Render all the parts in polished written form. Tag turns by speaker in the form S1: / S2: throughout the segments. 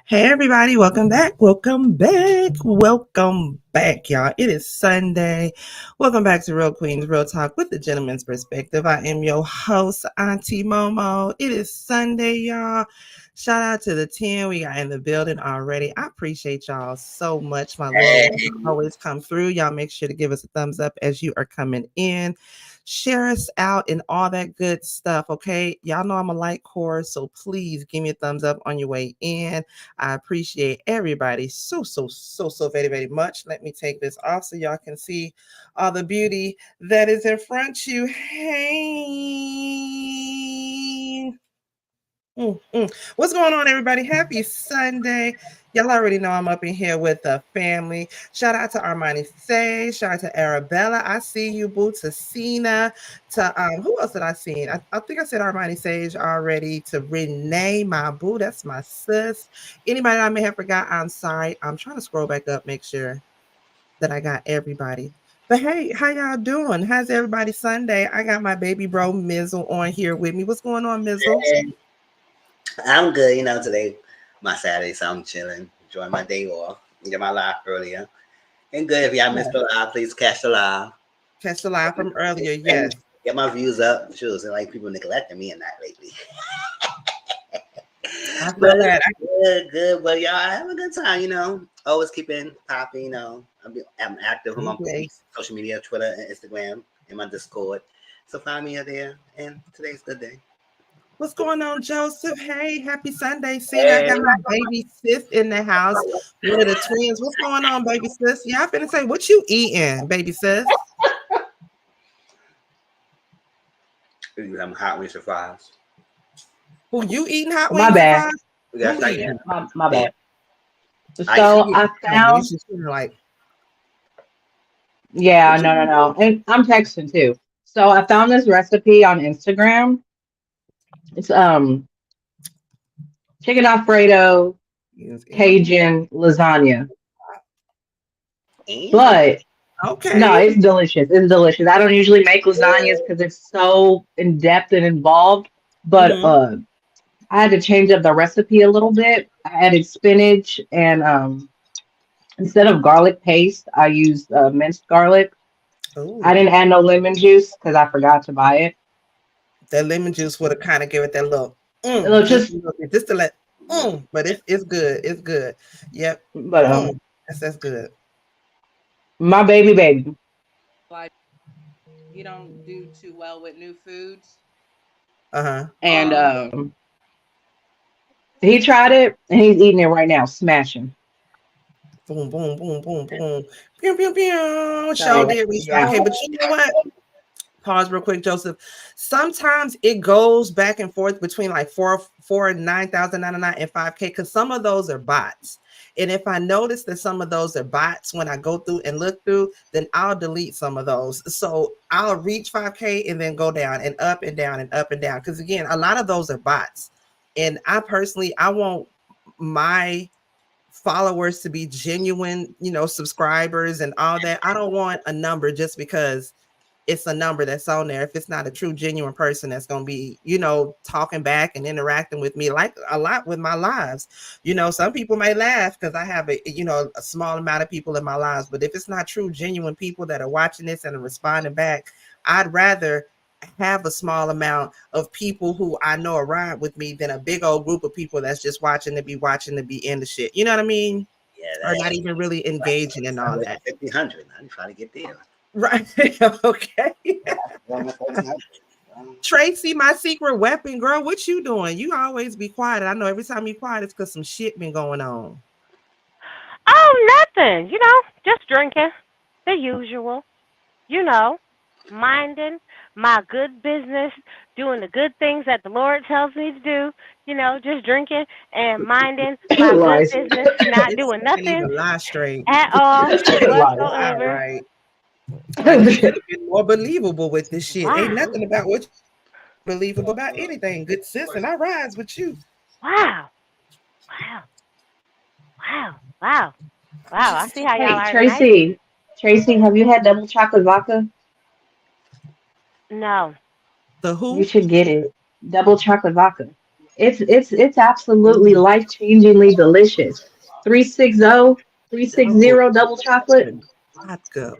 S1: Hey everybody, welcome back. Welcome back. Welcome back, y'all. It is Sunday. Welcome back to Real Queens Real Talk with the Gentleman's Perspective. I am your host, Auntie Momo. It is Sunday, y'all. Shout out to the 10 we got in the building already. I appreciate y'all so much. My love always come through. Y'all make sure to give us a thumbs up as you are coming in. Share us out and all that good stuff, okay? Y'all know I'm a light core, so please give me a thumbs up on your way in. I appreciate everybody so very, very much. Let me take this off so y'all can see all the beauty that is in front you. Hey. What's going on, everybody? Happy Sunday. Y'all already know I'm up in here with the family. Shout out to Armani Say. Shout out to Arabella. I see you, boo. To Cena. To who else did I see? I think I said Armani Sage already. To Renee, my boo. That's my sis. Anybody I may have forgot, I'm sorry. I'm trying to scroll back up, make sure that I got everybody. But hey, how y'all doing? How's everybody Sunday? I got my baby bro Mizzle on here with me. What's going on, Mizzle?
S2: I'm good. Today my Saturday, so I'm chilling, enjoying my day off. Get my live earlier. And good. If y'all missed the live, please catch the live.
S1: Catch the live from earlier, yes.
S2: Get my views up. Sure, so like people neglecting me and that lately.
S1: I feel that.
S2: Good. Well, y'all have a good time. Always keeping popping. I'm active on my social media, Twitter and Instagram, and my Discord. So find me out there. And today's a good day.
S1: What's going on, Joseph? Hey, happy Sunday. See, I got my baby sis in the house. One of the twins. What's going on, baby sis? Y'all finna say, what you eating, baby sis?
S2: You have hot wings and fries.
S1: Who you eating hot wings?
S3: My bad.
S2: Yes, I am.
S3: My bad. So I found.
S1: Like,
S3: yeah, no. And I'm texting too. So I found this recipe on Instagram. It's chicken Alfredo Cajun lasagna. But
S1: okay,
S3: no, it's delicious. It's delicious. I don't usually make lasagnas because it's so in depth and involved. But I had to change up the recipe a little bit. I added spinach and instead of garlic paste, I used minced garlic.
S1: Ooh.
S3: I didn't add no lemon juice because I forgot to buy it.
S1: That lemon juice would have kind of give it that little,
S3: just
S1: to let, but it's good. It's good. Yep.
S3: But
S1: that's good.
S3: My baby.
S4: Like he don't do too well with new foods.
S3: And he tried it and he's eating it right now, smashing.
S1: Boom, boom, boom, boom, boom. Pew, pew, pew. Show did we okay, but you know what? Pause real quick, Joseph. Sometimes it goes back and forth between like 9,099 and 5K because some of those are bots. And if I notice that some of those are bots when I go through and look through, then I'll delete some of those. So I'll reach 5K and then go down and up and down and up and down. Because again, a lot of those are bots. And I want my followers to be genuine, subscribers and all that. I don't want a number just because it's a number that's on there. If it's not a true, genuine person that's going to be, talking back and interacting with me like a lot with my lives. Some people may laugh because I have a small amount of people in my lives. But if it's not true, genuine people that are watching this and are responding back, I'd rather have a small amount of people who I know are ride with me than a big old group of people that's just watching to be into shit. You know what I mean?
S2: Yeah.
S1: Or not even really engaging in all that.
S2: 1,500. I'm trying to get there.
S1: Right. Okay. Tracy, my secret weapon, girl, what you doing? You always be quiet. I know every time you quiet, it's because some shit been going on.
S5: Oh, nothing. Just drinking. The usual. Minding my good business, doing the good things that the Lord tells me to do. Just drinking and minding my good business, not doing nothing at all whatsoever.
S1: Right. Like you should have been more believable with this shit.
S5: Wow.
S1: Ain't nothing about what believable about anything. Good sis, and I rise with you.
S5: Wow. I see how y'all are
S3: Tracy. Tracy, have you had double chocolate vodka?
S5: No.
S1: The who?
S3: You should get it. Double chocolate vodka. It's absolutely life-changingly delicious. 360 double chocolate.
S1: Vodka.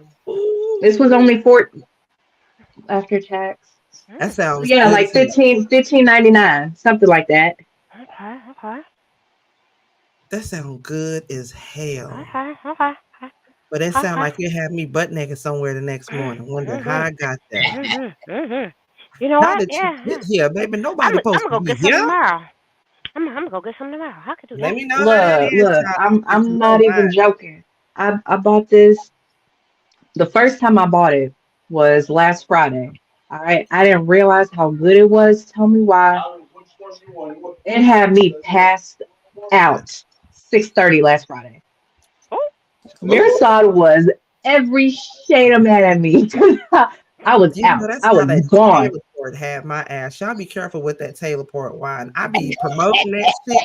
S3: This was only four after tax.
S1: That
S3: So
S1: sounds
S3: yeah,
S1: good
S3: like
S1: as hell.
S3: 15.99, something like that.
S5: Okay.
S1: That sounds good as hell.
S5: Okay.
S1: But it sounds
S5: Okay.
S1: like you had me butt naked somewhere the next morning, wondering how I got there.
S5: You know
S1: How
S5: what?
S1: did you get
S5: Yeah.
S1: here, baby? Nobody
S5: I'm
S1: supposed
S5: gonna
S1: to
S5: go
S1: be
S5: get some
S1: here.
S5: tomorrow. I'm gonna go get some tomorrow. I could do
S1: Let
S5: that.
S1: me know how that is,
S3: Look,
S1: child. If you
S3: I'm
S1: don't
S3: not even
S1: mind.
S3: joking. I bought this. The first time I bought it was last Friday. All right, I didn't realize how good it was. Tell me why. It had me passed out 6:30 last Friday.
S5: Oh,
S1: Ooh,
S3: Mirsad was every shade of mad at me. I was
S1: you know
S3: out.
S1: that's
S3: I
S1: how
S3: was
S1: that
S3: gone.
S1: Taylor Port had my ass. Y'all be careful with that Taylor Port wine. I be promoting that shit,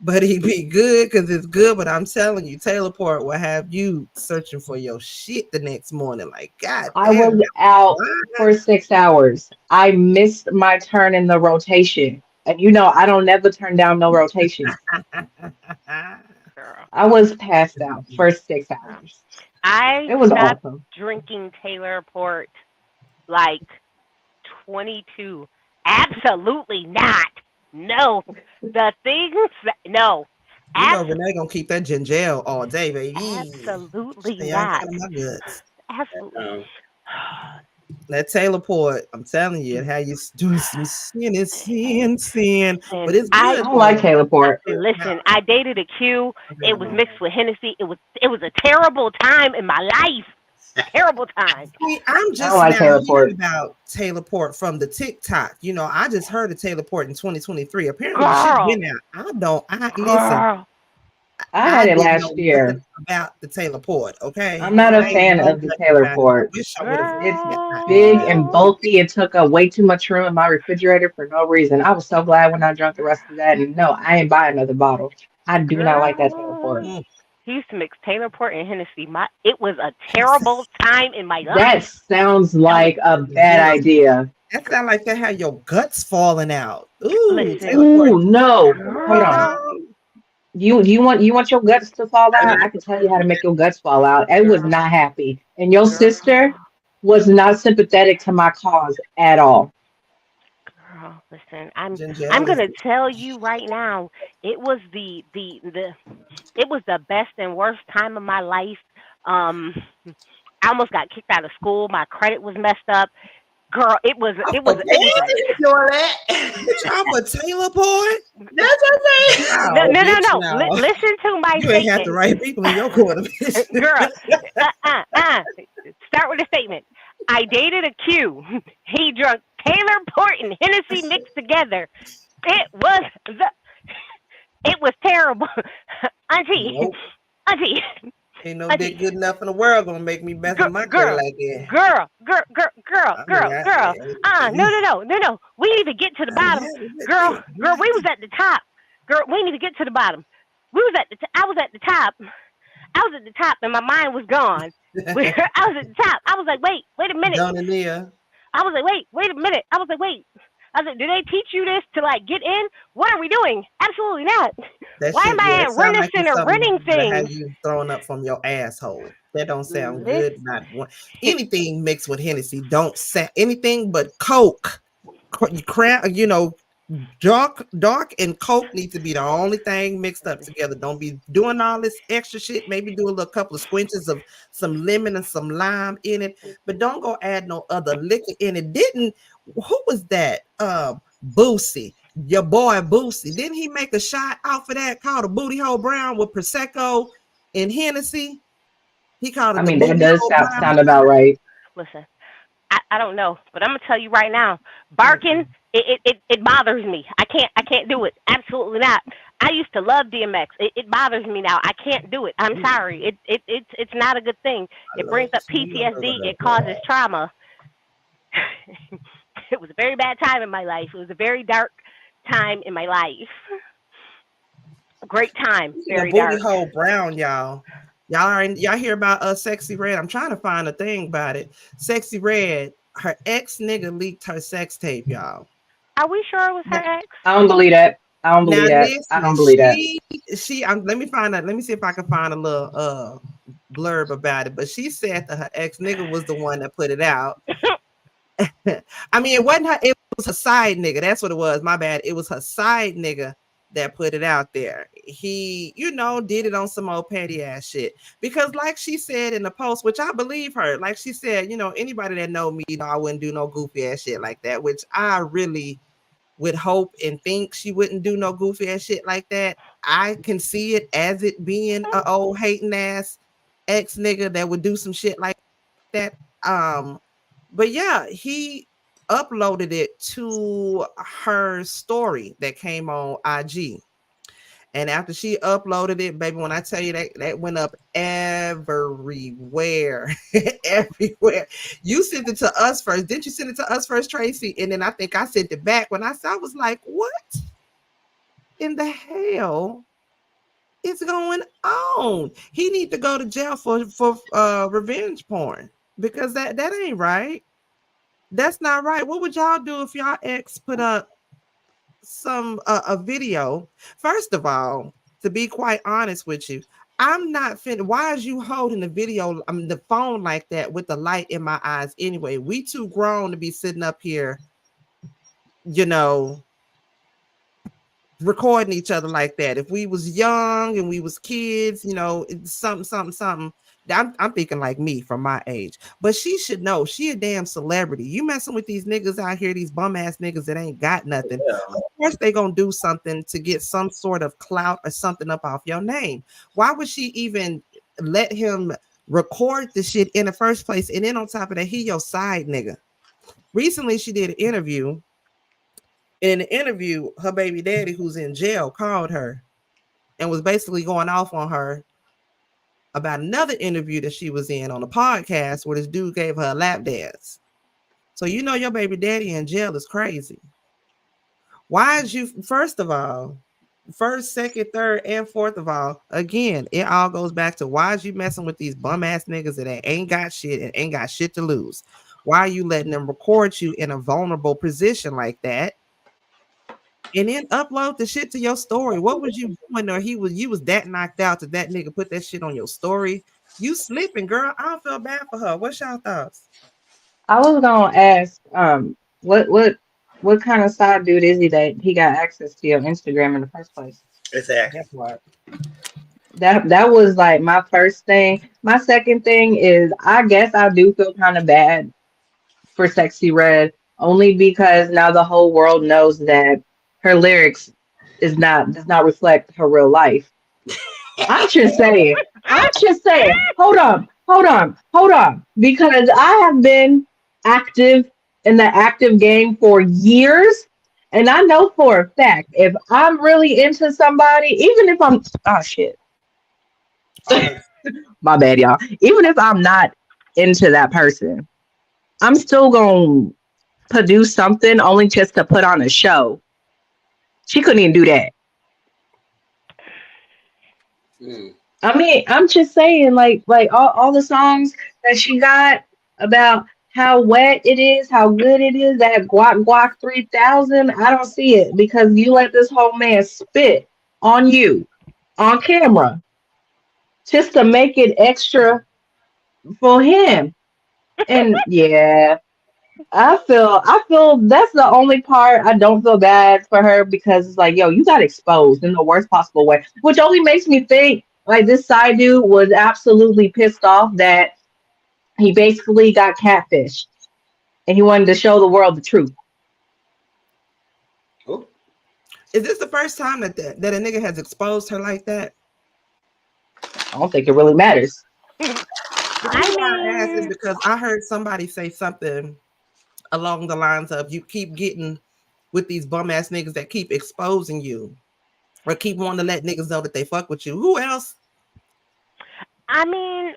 S1: but he be good because it's good. But I'm telling you, Taylor Port will have you searching for your shit the next morning. Like, God
S3: I
S1: damn,
S3: was
S1: that
S3: out
S1: wine.
S3: for 6 hours. I missed my turn in the rotation. And you know, I don't never turn down no rotation.
S5: girl.
S3: I was passed out for six
S5: Girl.
S3: hours.
S5: I
S3: It was
S5: stopped
S3: awesome.
S5: drinking Taylor Port like 22. Absolutely not. No. The things. No.
S1: You know
S5: Abs-
S1: Renee gonna keep that ginger ale all day, baby.
S5: absolutely
S1: Stay out
S5: not.
S1: of my guts.
S5: Absolutely.
S1: That Taylor Port, I'm telling you, it had you doing some sin.
S5: And
S1: But it's
S5: I
S1: good
S3: I don't like
S1: though.
S3: Taylor Port.
S1: Nah,
S5: listen. I dated a Q.
S1: forget
S5: It was
S1: about
S5: mixed with Hennessy. It was a terrible time in my life. Terrible time.
S1: See, I'm
S3: I don't
S1: just
S3: like
S1: now
S3: Taylor
S1: hearing
S3: Port.
S1: about Taylor Port from the TikTok. You know, I just heard of Taylor Port in 2023. Apparently, the shit
S5: Girl.
S1: been out. I listen.
S5: Girl.
S3: I
S1: I
S3: had it
S1: didn't know
S3: last
S1: nothing
S3: year.
S1: about the Taylor Port.
S3: I'm
S1: Okay,
S3: not a
S1: I ain't
S3: fan
S1: know
S3: of the
S1: nothing
S3: Taylor
S1: about it. I
S3: Port.
S1: wish I would have
S3: It's
S1: gotten
S3: big and
S1: it.
S5: Girl.
S3: bulky. It took up way too much room in my refrigerator for no reason. I was so glad when I drank the rest of that. And no, I ain't buying another bottle. I do not like that Taylor Port.
S5: Girl.
S1: Mm.
S5: He used to mix Taylor Port and Hennessy. It was a terrible time in my
S3: That
S5: life.
S3: sounds
S1: Taylor
S3: like a
S1: Port and
S3: bad
S1: Hennessy.
S3: idea.
S1: That sound like that had your guts falling out. Ooh,
S5: Listen,
S1: Taylor Port
S3: Ooh,
S1: and
S3: no. Hold
S1: Hennessy,
S3: on.
S5: girl,
S3: You want your guts to fall out? I can tell you how to make your guts fall out. I was
S5: girl,
S3: not happy. And your
S5: girl,
S3: sister was not sympathetic to my cause at all.
S5: girl. Listen,
S1: ginger
S5: I'm
S1: ale is
S5: gonna tell you right now. It was it was the best and worst time of my life. Um, I almost got kicked out of school. My credit was messed up. Girl, it was
S1: off
S5: it was
S1: of
S5: it was
S1: what?
S5: a
S2: Doing that.
S1: Bitch, off of Taylor Port?
S2: That's what I'm saying.
S5: no
S1: No,
S5: no no
S1: bitch,
S5: no.
S1: no.
S5: Listen to my
S1: You ain't had the
S5: statement,
S1: right people in your corner, bitch.
S5: girl. Uh uh uh. Start with a statement. I dated a Q. He drunk Taylor Port and Hennessy mixed together. It was the it was terrible. Auntie,
S1: Nope.
S5: auntie,
S1: Ain't no
S5: auntie.
S1: dick good enough in the world gonna make me mess
S5: Girl,
S1: with my credit
S5: girl,
S1: like that.
S5: girl, girl, girl, girl,
S1: I mean,
S5: girl, girl. No, no, no, no, no. We need to get to the
S1: I done
S5: bottom,
S1: had it with
S5: girl.
S1: dick.
S5: Girl, we was at the top. Girl, we need to get to the bottom. We was at the. I was at the top. I was at the top, and my mind was gone. I was at the top. I was like, wait a minute.
S1: Donna Nia.
S5: I was like, wait a minute. I was like, wait. I was like, do they teach you this to like get in? What are we doing? Absolutely not.
S1: That
S5: Why am
S1: shit, yeah,
S5: I
S1: that
S5: at
S1: sound
S5: Rent
S1: like it's
S5: Center
S1: something
S5: renting
S1: that had
S5: things?
S1: you throwing up from your asshole. That don't sound
S5: Listen,
S1: good. Not one. Anything mixed with Hennessy don't sound anything but Coke. You know, dark and Coke need to be the only thing mixed up together. Don't be doing all this extra shit. Maybe do a little couple of squinches of some lemon and some lime in it, but don't go add no other liquor in it. Who was that? Boosie, your boy Boosie. Didn't he make a shot off of that called a Booty Hole Brown with Prosecco and Hennessy? He called
S3: I
S1: it the
S3: mean, that
S1: Booty
S3: does
S1: Hole Brown
S3: sound about
S1: shot.
S3: right.
S5: listen. I don't know, but I'm gonna tell you right now, barking it bothers me. I can't do it. Absolutely not. I used to love DMX. It bothers me now. I can't do it. I'm sorry. It's not a good thing.
S1: I
S5: It
S1: love
S5: brings up
S1: you. I
S5: PTSD.
S1: love
S5: It causes trauma. It was a very bad time in my life. It was a very dark time in my life. Great time,
S1: Speaking of
S5: very
S1: Booty
S5: dark.
S1: Hole Brown, y'all hear about Sexy Red? I'm trying to find a thing about it. Sexy Red, her ex nigga leaked her sex tape, y'all.
S5: Are we sure it was her ex?
S3: I don't believe that. I don't believe that. I don't believe that.
S1: Let me find out. Let me see if I can find a little blurb about it. But she said that her ex nigga was the one that put it out. I mean, it wasn't her. It was her side nigga. That's what it was. My bad. It was her side nigga that put it out there. He, did it on some old petty ass shit. Because, like she said in the post, which I believe her. Like she said, anybody that know me, I wouldn't do no goofy ass shit like that. Which I really would hope and think she wouldn't do no goofy ass shit like that. I can see it as it being a old hating ass ex nigga that would do some shit like that. But yeah, he uploaded it to her story that came on IG. And after she uploaded it, baby, when I tell you that went up everywhere, everywhere. You sent it to us first. Didn't you send it to us first, Tracy? And then I think I sent it back. When I was like, what in the hell is going on? He need to go to jail for revenge porn, because that ain't right. That's not right. What would y'all do if y'all ex put up some a video? First of all, to be quite honest with you, I'm not fin. Why is you holding the video, the phone like that with the light in my eyes anyway? We too grown to be sitting up here, recording each other like that. If we was young and we was kids, something. I'm thinking like me from my age. But she should know she a damn celebrity. You messing with these niggas out here, these bum ass niggas that ain't got nothing. Yeah. Of course they gonna do something to get some sort of clout or something up off your name. Why would she even let him record the shit in the first place? And then on top of that, he your side nigga. Recently she did an interview. In the interview, her baby daddy, who's in jail, called her and was basically going off on her about another interview that she was in on a podcast where this dude gave her a lap dance. So your baby daddy in jail is crazy. Why is you, first of all, first, second, third, and fourth of all, again, it all goes back to why is you messing with these bum ass niggas that ain't got shit and ain't got shit to lose? Why are you letting them record you in a vulnerable position like that? And then upload the shit to your story. What was you doing? Or you was that knocked out that nigga put that shit on your story? You slipping, girl. I don't feel bad for her. What's y'all thoughts?
S3: I was gonna ask, what kind of side dude is he that he got access to your Instagram in the first place?
S2: Exactly.
S1: That's what.
S3: That was like my first thing. My second thing is, I guess I do feel kind of bad for Sexy Red, only because now the whole world knows that her lyrics does not reflect her real life. I'm just saying. Hold on. Because I have been active in the active game for years. And I know for a fact, if I'm really into somebody, even if I'm, my bad, y'all. Even if I'm not into that person, I'm still going to produce something only just to put on a show. She couldn't even do that. I mean, I'm just saying, like all the songs that she got about how wet it is, how good it is, that guac 3000, I don't see it, because you let this whole man spit on you on camera just to make it extra for him. And yeah, I feel that's the only part I don't feel bad for her, because it's like, yo, you got exposed in the worst possible way, which only makes me think like this side dude was absolutely pissed off that he basically got catfished and he wanted to show the world the truth.
S2: Oh.
S1: Is this the first time that a nigga has exposed her like that?
S3: I don't think it really matters.
S1: I asked is because I heard somebody say something along the lines of, you keep getting with these bum ass niggas that keep exposing you or keep wanting to let niggas know that they fuck with you. Who else?
S5: I mean,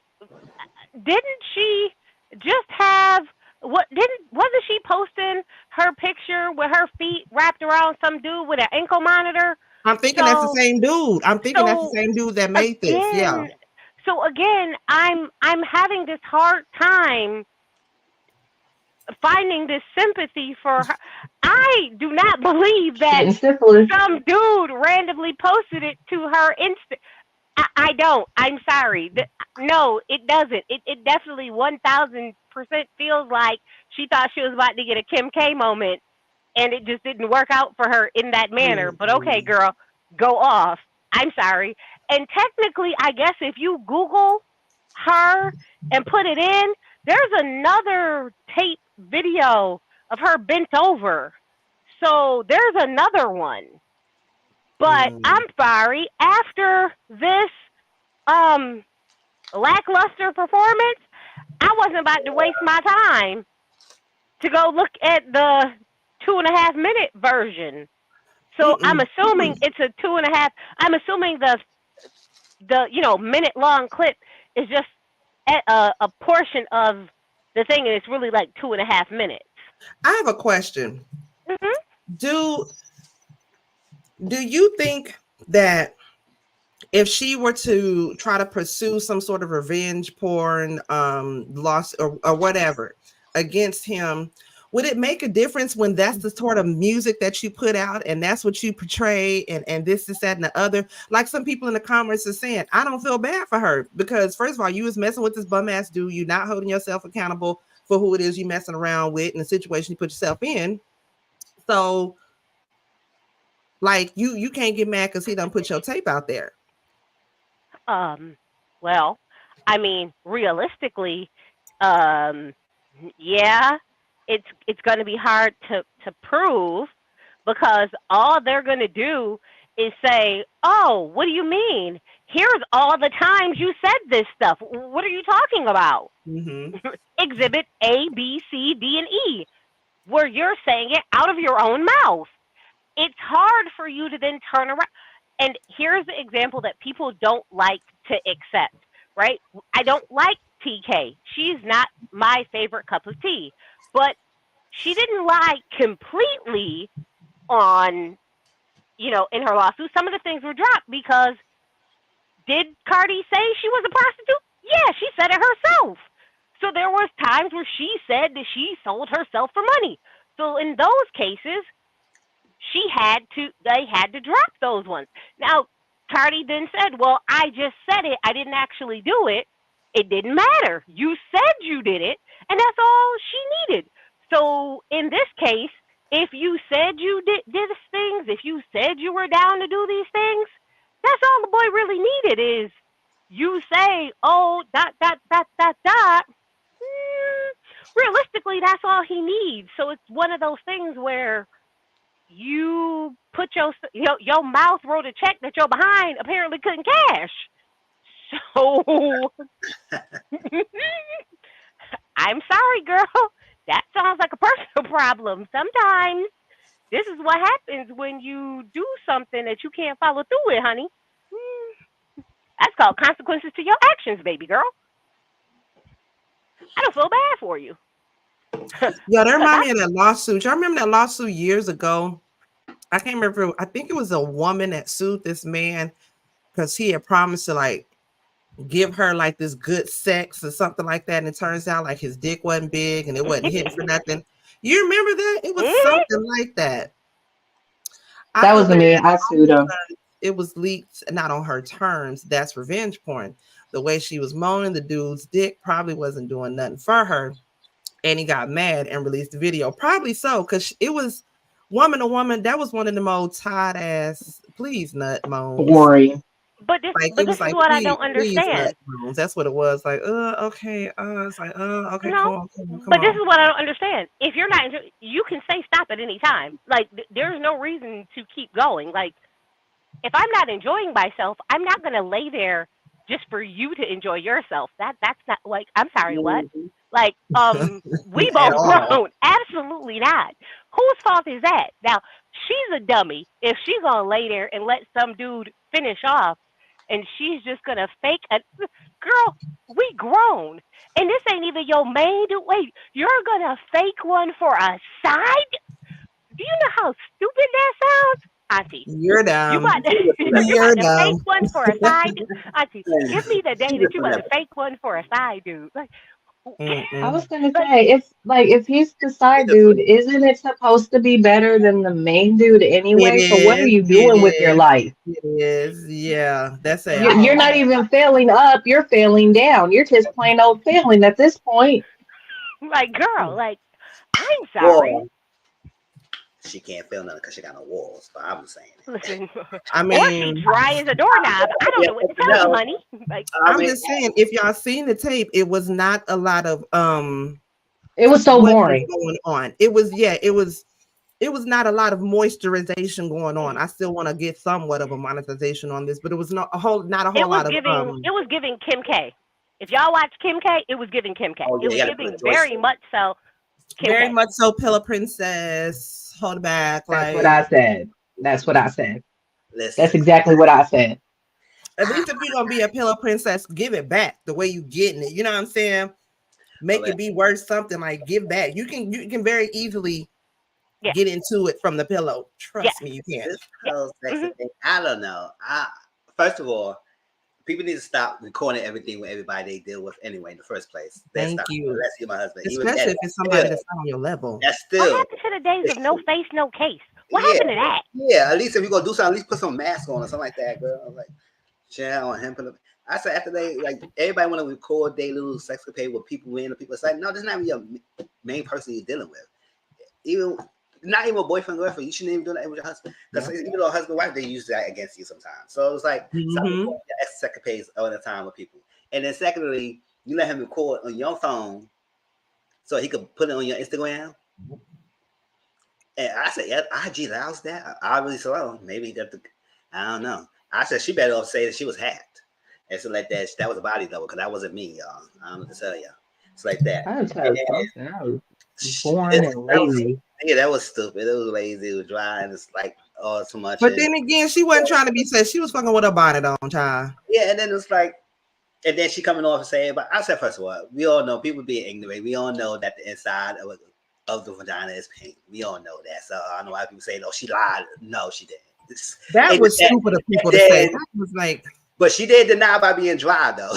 S5: didn't she just have wasn't she posting her picture with her feet wrapped around some dude with an ankle monitor?
S1: I'm thinking that's the same dude. That's the same dude that made this. Yeah.
S5: So again, I'm having this hard time finding this sympathy for her. I do not believe that
S3: Getting syphilis.
S5: some dude randomly posted it to her Insta. I don't. I'm sorry. No, it doesn't. It definitely 1000% feels like she thought she was about to get a Kim K moment, and it just didn't work out for her in that manner. But okay, girl, go off. I'm sorry. And technically, I guess if you Google her and put it in, there's another tape video of her bent over. So there's another one. But I'm sorry, after this lackluster performance, I wasn't about to waste my time to go look at the 2.5 minute version. So I'm assuming it's a 2.5. I'm assuming the minute long clip is just a portion of the thing, and it's really like 2.5 minutes.
S1: I have a question. Do you think that if she were to try to pursue some sort of revenge porn loss or whatever against him, would it make a difference when that's the sort of music that you put out and that's what you portray and this, that, and the other? Like some people in the comments are saying, I don't feel bad for her because first of all, you was messing with this bum ass dude. You're not holding yourself accountable for who it is you messing around with and the situation you put yourself in. So like you can't get mad because he done put your tape out there.
S5: Well, I mean, realistically, yeah, it's going to be hard to prove because all they're going to do is say, oh, what do you mean? Here's all the times you said this stuff. What are you talking about? Exhibit A, B, C, D, and E, where you're saying it out of your own mouth. It's hard for you to then turn around. And here's the example that people don't like to accept, right? I don't like TK. She's not my favorite cup of tea. But she didn't lie completely on, in her lawsuit. Some of the things were dropped because did Cardi say she was a prostitute? Yeah, she said it herself. So there was times where she said that she sold herself for money. So in those cases, they had to drop those ones. Now, Cardi then said, well, I just said it. I didn't actually do it. It didn't matter. You said you did it, and that's all she needed. So in this case, if you said you did things, if you said you were down to do these things, that's all the boy really needed is you say, oh, ... Realistically, that's all he needs. So it's one of those things where you put your mouth wrote a check that your behind apparently couldn't cash. So I'm sorry, girl. That sounds like a personal problem. Sometimes this is what happens when you do something that you can't follow through with, honey. That's called consequences to your actions, baby girl. I don't feel bad for you.
S1: Yeah, that remind me of that lawsuit. Y'all remember that lawsuit years ago? I can't remember. I think it was a woman that sued this man because he had promised to like give her like this good sex or something like that. And it turns out like his dick wasn't big and it wasn't hitting for nothing. You remember that? It was something like that.
S3: That was the man I sued him.
S1: It was leaked, not on her terms. That's revenge porn. The way she was moaning, the dude's dick probably wasn't doing nothing for her. And he got mad and released the video. Probably so, because it was woman to woman. That was one of them old tight ass, please nut moans.
S3: Boring.
S5: But this is what I don't understand.
S1: That's what it was. Like, okay. It's like, okay,
S5: no,
S1: come on.
S5: But this is what I don't understand. If you're not, you can say stop at any time. Like, there's no reason to keep going. Like, if I'm not enjoying myself, I'm not gonna lay there just for you to enjoy yourself. That's not like. I'm sorry, what? Like, we both grown. Absolutely not. Whose fault is that? Now, she's a dummy if she's gonna lay there and let some dude finish off. And she's just gonna fake a girl. We grown, and this ain't even your main. Wait, you're gonna fake one for a side? Do you know how stupid that sounds, Auntie?
S1: You're dumb.
S5: You about to fake one for a side, Auntie? Give me the day that you about to fake one for a side, dude. Like,
S3: I was gonna say, if he's the side
S2: It
S3: dude, isn't it supposed to be better than the main dude
S1: It
S3: anyway? So what are
S1: is.
S3: you
S1: It
S3: doing with your
S1: is.
S3: life?
S1: It is. Yeah. That's a
S3: You're
S1: whole.
S3: not even failing up, you're failing down. You're just plain old failing at this point.
S5: Like, girl, like, I'm sorry.
S2: well, she can't feel nothing because she got no walls. But I'm just saying.
S5: Listen,
S1: I
S5: or she
S1: mean,
S5: dry as a doorknob. I don't
S2: Yeah,
S5: know what to tell you,
S2: no.
S5: honey. Like,
S2: I
S1: I'm
S2: mean,
S1: just saying, if y'all seen the tape, it was not a lot of
S3: It was so
S1: what was
S3: boring.
S1: going on. It was not a lot of moisturization going on. I still want to get somewhat of a monetization on this, but it was not a whole lot of
S5: it was giving Kim K. If y'all watch Kim K, it was giving Kim K.
S2: oh
S5: It
S2: yeah,
S5: was
S2: you got to
S5: giving
S2: put Joyce.
S5: very much so Kim
S1: very
S5: K.
S1: much so Pillow Princess, hold back,
S3: That's
S1: like
S3: what I said. That's what I said. That's
S2: Listen,
S3: exactly what I said.
S1: at least if you're gonna be a Pillow Princess, give it back the way you getting it. You know what I'm saying? Make it be worth something, like give back. You can very easily get into it from the pillow. Trust me, you can.
S2: this whole sex thing, I don't know. First of all, people need to stop recording everything with everybody they deal with anyway in the first place.
S1: Thank you.
S2: Unless you're my husband.
S1: Especially if it's somebody that's not on your level.
S2: That's
S5: What
S2: still.
S5: happened to the days of no face, no case? What happened to that?
S2: Yeah, at least if you're gonna do something, at least put some mask on or something like that, girl. I was like, share on him. I said after they like everybody want to record their little sexcapade with people random people. It's like, no, this is not even your main person you're dealing with. Even not even a boyfriend, girlfriend. You shouldn't even do that with your husband. Because even though husband wife, they use that against you sometimes. So it was like stop recording your sexcapades all the time with people. And then secondly, you let him record on your phone so he could put it on your Instagram. And I said, yeah, IG allows that. Obviously, so maybe I don't know. I said she better off say that she was hacked and so like that. That was a body double because that wasn't me, y'all. I don't know what to tell y'all. It's like that.
S3: I was something. I was boring and lazy.
S2: That was stupid. It was lazy. It was dry, and it's like so much.
S1: But then again, she wasn't trying to be said. She was fucking with her bonnet on, child.
S2: Yeah, and then it's like, and then she coming off and saying, but I said first of all, we all know people being ignorant. We all know that the inside of the vagina is pink. We all know that. So I don't know why people say, "No, she lied." No, she didn't.
S1: That was stupid of people to say. That was like,
S2: but she did deny by being dry though.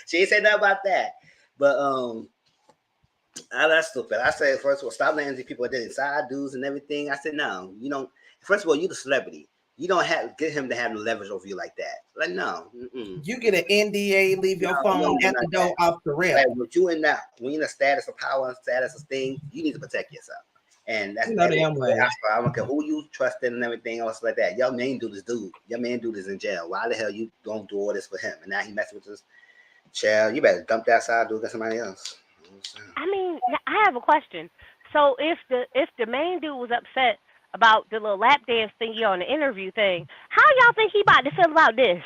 S2: She ain't say nothing about that. But that's stupid. I said first of all, stop letting these people that inside dudes and everything. I said no, you don't. First of all, you the celebrity. You don't get him to have the leverage over you like that. Like no,
S1: you get an NDA, leave your phone at the door off the rail.
S2: Like, when you in that, when you're in a status of power and status of thing, you need to protect yourself. And that's
S1: damn way.
S2: I don't care who you trusted and everything else like that. Your main dude is Your main dude is in jail. Why the hell you don't do all this for him? And now he messing with this child. You better dump that side dude, get somebody else.
S5: I mean, I have a question. So if the main dude was upset about the little lap dance thingy on the interview thing, how y'all think he about to feel about this?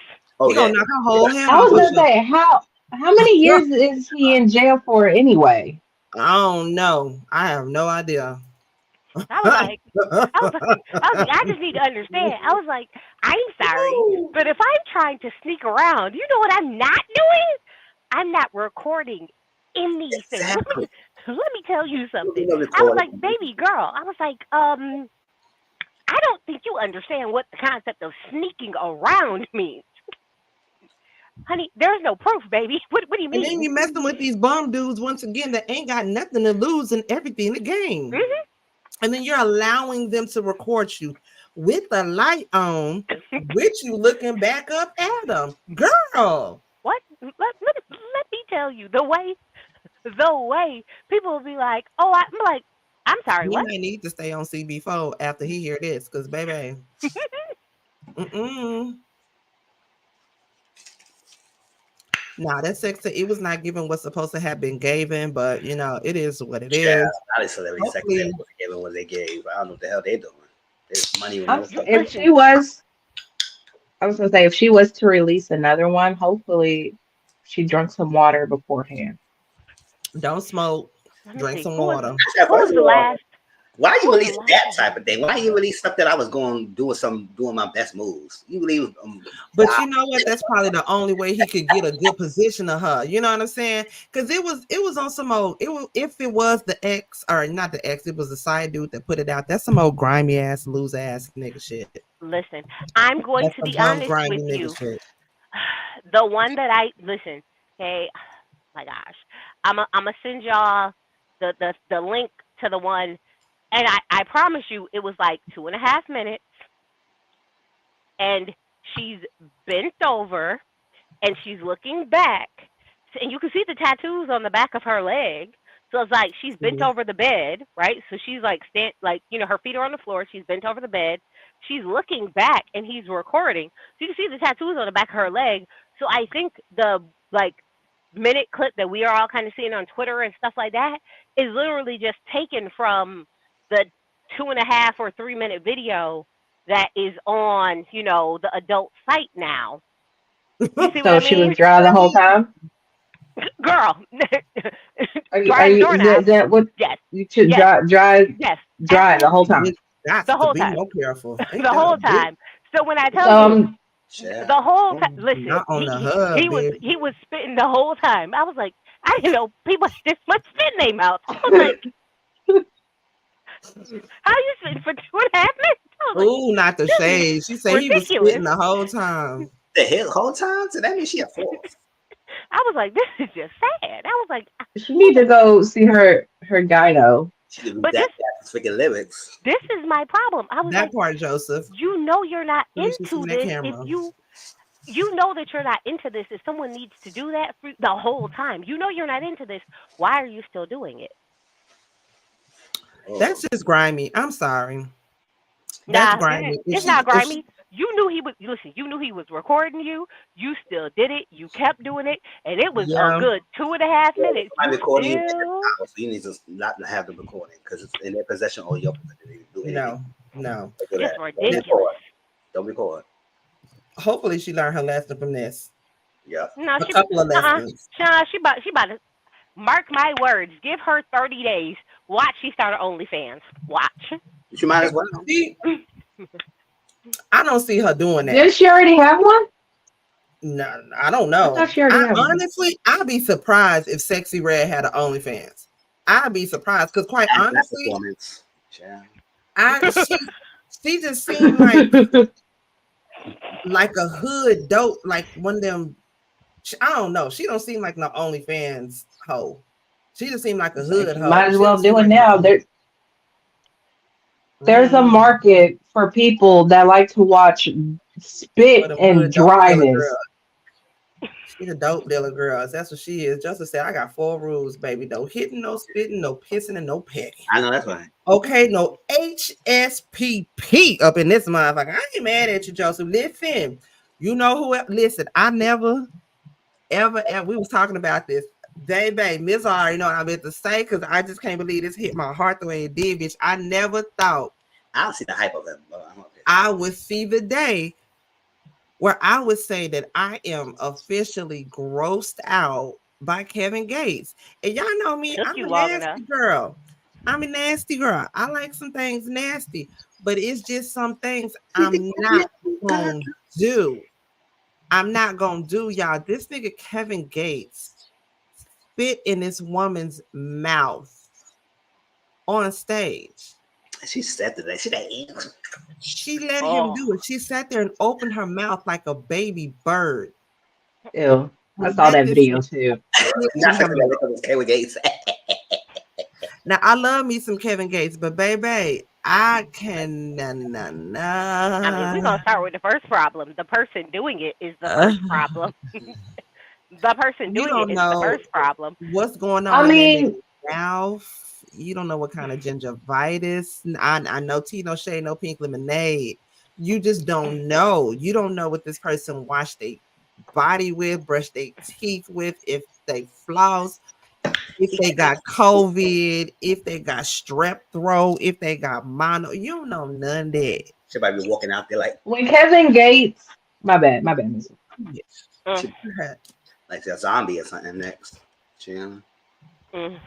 S1: He gonna knock her whole head
S3: I
S1: off.
S3: was gonna say, how many years is he in jail for anyway?
S1: I don't know. I have no idea.
S5: I was like, I just need to understand. I was like, I'm sorry, but if I'm trying to sneak around, you know what I'm not doing? I'm not recording anything.
S2: Exactly.
S5: Let me tell you something. I was like, baby girl. I was like, I don't think you understand what the concept of sneaking around means. Honey, there's no proof, baby. What do you mean?
S1: And then you messing with these bum dudes once again that ain't got nothing to lose and everything to gain.
S5: Mm-hmm.
S1: And then you're allowing them to record you with the light on, with you looking back up at them. Girl.
S5: What? Let me tell you, the way people will be like, oh, I'm like, I'm sorry,
S1: He
S5: what?
S1: may need to stay on CB4 after he hear this, because baby. Nah, that sex, it was not given what's supposed to have been given, but you know, it is what it is.
S2: Probably celebrity sex was given what they gave. I don't know what the hell they're doing. There's money.
S3: If she was, I was gonna say, if she was to release another one, hopefully she drank some water beforehand.
S1: Don't smoke. Drink some water.
S5: What was the last?
S2: Why you release that type of thing? Why you release stuff that I was doing my best moves? You believe?
S1: But you know what? That's probably the only way he could get a good position of her. You know what I'm saying? Because it was on some old. If it was the ex or not the ex, it was the side dude that put it out. That's some old grimy ass, loose ass nigga shit.
S5: Listen, I'm going to be honest with you.
S1: Shit.
S5: The one that listen, okay, my gosh. I'm gonna send y'all the link to the one, and I promise you, it was like 2.5 minutes, and she's bent over, and she's looking back, and you can see the tattoos on the back of her leg. So it's like she's bent over the bed, right? So she's like her feet are on the floor. She's bent over the bed. She's looking back, and he's recording. So you can see the tattoos on the back of her leg. So I think the minute clip that we are all kind of seeing on Twitter and stuff like that is literally just taken from the 2.5 or 3 minute video that is on, the adult site now. You see
S3: so she was dry the whole time?
S5: Girl.
S3: Are you is that what?
S5: Yes.
S3: You should dry
S5: Yes.
S3: Dry the whole time.
S5: The whole time.
S1: More careful.
S5: The whole time. So when I tell you the whole time, listen, he was spitting the whole time. I was like, I didn't know people had this much spit in their mouth. I was like, how you spitting for 2.5 minutes?
S1: Ooh, not the shade. She said he was spitting the whole time.
S2: The whole time? So that means she a force.
S5: I was like, this is just sad. I was like,
S3: she need to go see her gyno.
S2: But this freaking lyrics.
S5: This is my problem. I was
S1: that part, Joseph.
S5: You know you're not into this. If you know that you're not into this, if someone needs to do that for the whole time, you know you're not into this. Why are you still doing it?
S1: That's just grimy. I'm sorry.
S5: That's grimy. It's not grimy. You knew he was. Listen, you knew he was recording you. You still did it. You kept doing it, and it was a good 2.5 minutes.
S2: I'm recording you, so you need to not have the recording because it's in their possession or your possession.
S1: No.
S5: It's ridiculous.
S2: Don't record.
S1: Hopefully, she learned her lesson from this.
S2: Yeah.
S5: No,
S1: a couple of lessons.
S5: She about to mark my words. Give her 30 days. Watch, she started OnlyFans. Watch.
S2: She might as well.
S1: I don't see her doing that.
S3: Did she already have one?
S1: No, I don't know. Honestly, I'd be surprised if Sexy Red had an OnlyFans. I'd be surprised because, quite honestly, she just seemed like a hood dope, like one of them. I don't know. She don't seem like no OnlyFans hoe. She just seemed like a hood hoe.
S3: Might as well do it now. There's a market for people that like to watch spit and dryness.
S1: She's a dope dealer, girls. That's what she is. Joseph said, I got 4 rules, baby. No hitting, no spitting, no pissing, and no petting.
S2: I know that's right.
S1: Okay, no HSPP up in this motherfucker. I ain't mad at you, Joseph. Listen, you know who? Listen, I never, ever, we was talking about this. Baby, Miss already know what I'm about to say because I just can't believe this hit my heart the way it did, bitch. I never thought
S2: I'll see the hype of them.
S1: I would see the day where I would say that I am officially grossed out by Kevin Gates. And y'all know me, I'm a nasty girl. I'm a nasty girl. I like some things nasty, but it's just some things I'm not gonna do. I'm not gonna do, y'all. This nigga Kevin Gates spit in this woman's mouth on stage.
S2: She said that.
S1: She let him do it. She sat there and opened her mouth like a baby bird.
S3: Ew. I saw that video too.
S2: Kevin Gates.
S1: Now I love me some Kevin Gates, but baby, I can
S5: I mean, we're gonna start with the first problem. The person doing it is the first problem. The person doing it is the first problem.
S1: What's going on in their mouth? You don't know what kind of gingivitis. I know tea, no shade, no pink lemonade. You just don't know. You don't know what this person washed their body with, brushed their teeth with, if they floss, if they got COVID, if they got strep throat, if they got mono. You don't know none of that.
S2: She might be walking out there like
S3: when Kevin Gates. My bad.
S2: Like a zombie or something next.
S1: I'm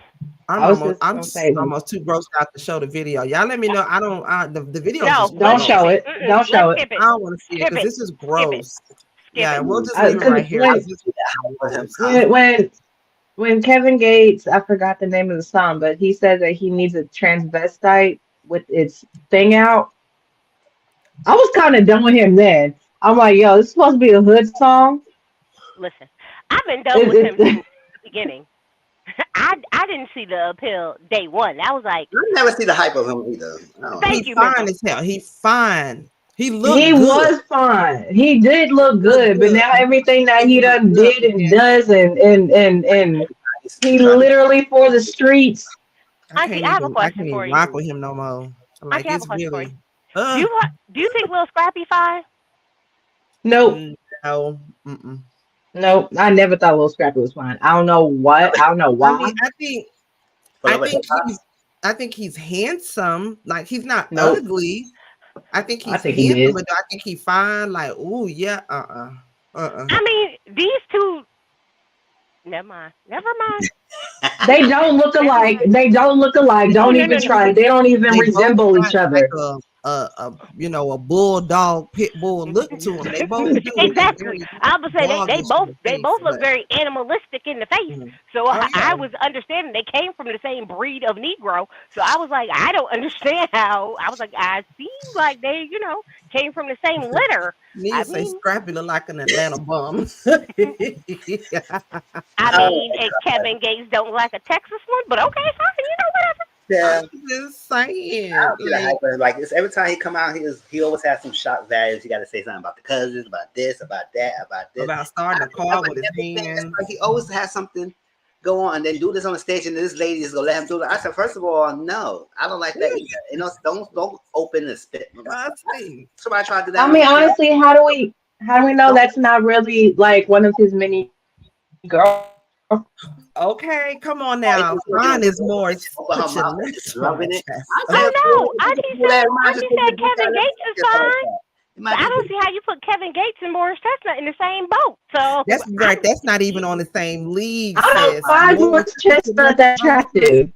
S1: almost too grossed out to show the video. Y'all let me know. I don't. The video.
S3: No, don't show it. Don't show it.
S1: I don't want to see it because this is gross. Yeah, we'll just leave it right here.
S3: When Kevin Gates, I forgot the name of the song, but he said that he needs a transvestite with its thing out. I was kind of done with him then. I'm like, yo, this is supposed to be a hood song.
S5: Listen, I've been done with him too. beginning. I didn't see the appeal day one. I was like,
S2: I never see the hype of him either.
S5: Thank you,
S1: fine
S5: Mizzle.
S1: as hell. He fine. He looked
S3: He
S1: good.
S3: was fine. He did look good, but now everything that he done did and does and he literally for the streets.
S5: Auntie, I have a question for you.
S1: Rock with him no more. Like,
S5: Auntie, I have
S1: it's
S5: a question for
S1: really.
S5: you. Do you think Lil Scrappy fine?
S3: Nope.
S1: No.
S3: Nope. I never thought Lil Scrappy was fine. I don't know what. I don't know why.
S1: I mean, I think he's handsome. Like, he's not ugly. I think he's handsome, but I think he's fine. Like, ooh, yeah,
S5: I mean, these two. Never mind.
S3: They don't look alike. Don't even try. They don't even resemble each other.
S1: Like a bulldog, pit bull look to them. They both do.
S5: Exactly. I would say they both look very animalistic in the face. So I was understanding they came from the same breed of Negro. So I was like, I don't understand how. I was like, I seem like they, came from the same litter.
S1: I say Scrappy look like an Atlanta bum.
S5: I mean, Kevin Gates don't like a Texas one, but okay, fine, whatever.
S2: Yeah,
S1: I'm just saying.
S2: Like it's, every time he come out, he always has some shock values. You got to say something about the cousins, about this, about that, about this.
S1: About starting a car with his hands.
S2: Like he always has something go on, and then do this on the stage, and this lady is gonna let him do it. I said, first of all, no, I don't like that either. Don't open the spit. Somebody tried to do that.
S3: I mean, honestly, how do we know that's not really like one of his many girls?
S1: Okay, come on now. Mine is more
S2: loving it.
S5: I know. I said Kevin Gates is fine. I don't see how you put Kevin Gates and Morris Chestnut in the same boat. So
S1: that's right. That's not even on the same league.
S3: I don't find Morris Chestnut that attractive.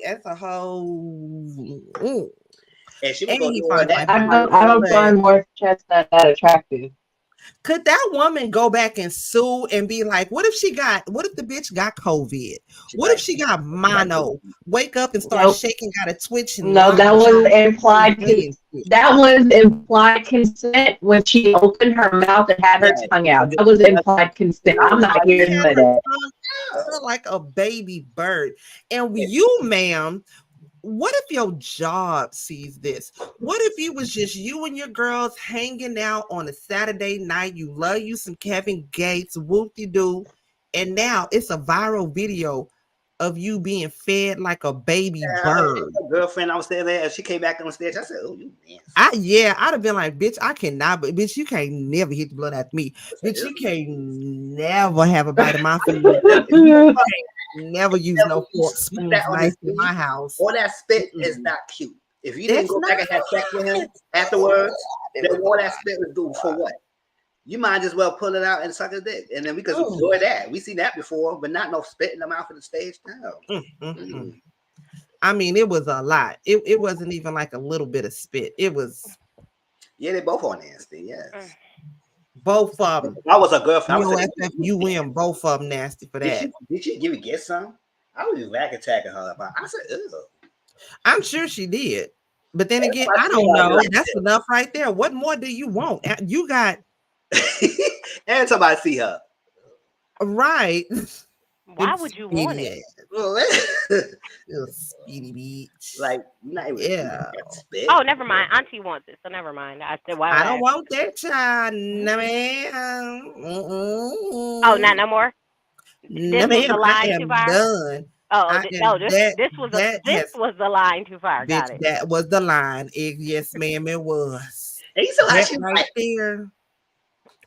S1: That's a whole.
S2: And she
S3: I don't find Morris Chestnut that attractive.
S1: Could that woman go back and sue and be like, what if the bitch got COVID? What if she got mono? Wake up and start shaking, got a twitch.
S3: No, that was implied. That was implied consent when she opened her mouth and had her tongue out. That was implied consent. I'm not here to say that.
S1: Like a baby bird. And you, ma'am, what if your job sees this? What if it was just you and your girls hanging out on a Saturday night? You love you some Kevin Gates, whoop-de-doo, and now it's a viral video of you being fed like a baby bird.
S2: Girlfriend, I was there. If she came back on stage, I said, "Oh, you man."
S1: I'd have been like, "Bitch, I cannot, but bitch, you can't never hit the blood after me. Bitch, you can't never have a bite of my food. Never use no fork spoon nice in my house.
S2: All that spit is not cute. If you didn't go back and have sex with him afterwards, then all that spit was do for what? You might as well pull it out and suck a dick, and then we could enjoy that. We seen that before, but not no spit in the mouth of the stage. No.
S1: I mean, it was a lot. It wasn't even like a little bit of spit. It was.
S2: Yeah, they both are nasty. Yes.
S1: Both of them.
S2: I was a girlfriend.
S1: You win both of them nasty for that.
S2: Did she get some? I was rack attacking her. I said, ew.
S1: I'm sure she did. But then again, I don't know. That's enough right there. What more do you want? You got.
S2: Every time I see her.
S1: Right.
S5: Why would you want it?
S1: Little speedy beach.
S2: Like, not even
S5: oh, never mind. Auntie wants it, so never mind. I said, why?
S1: I don't want that child. No, man.
S5: Oh, not no more. This was the line too far.
S1: Done.
S5: This was the line too far. Got it.
S1: That was the line. Yes, ma'am, it was.
S2: And you saw that
S1: right there.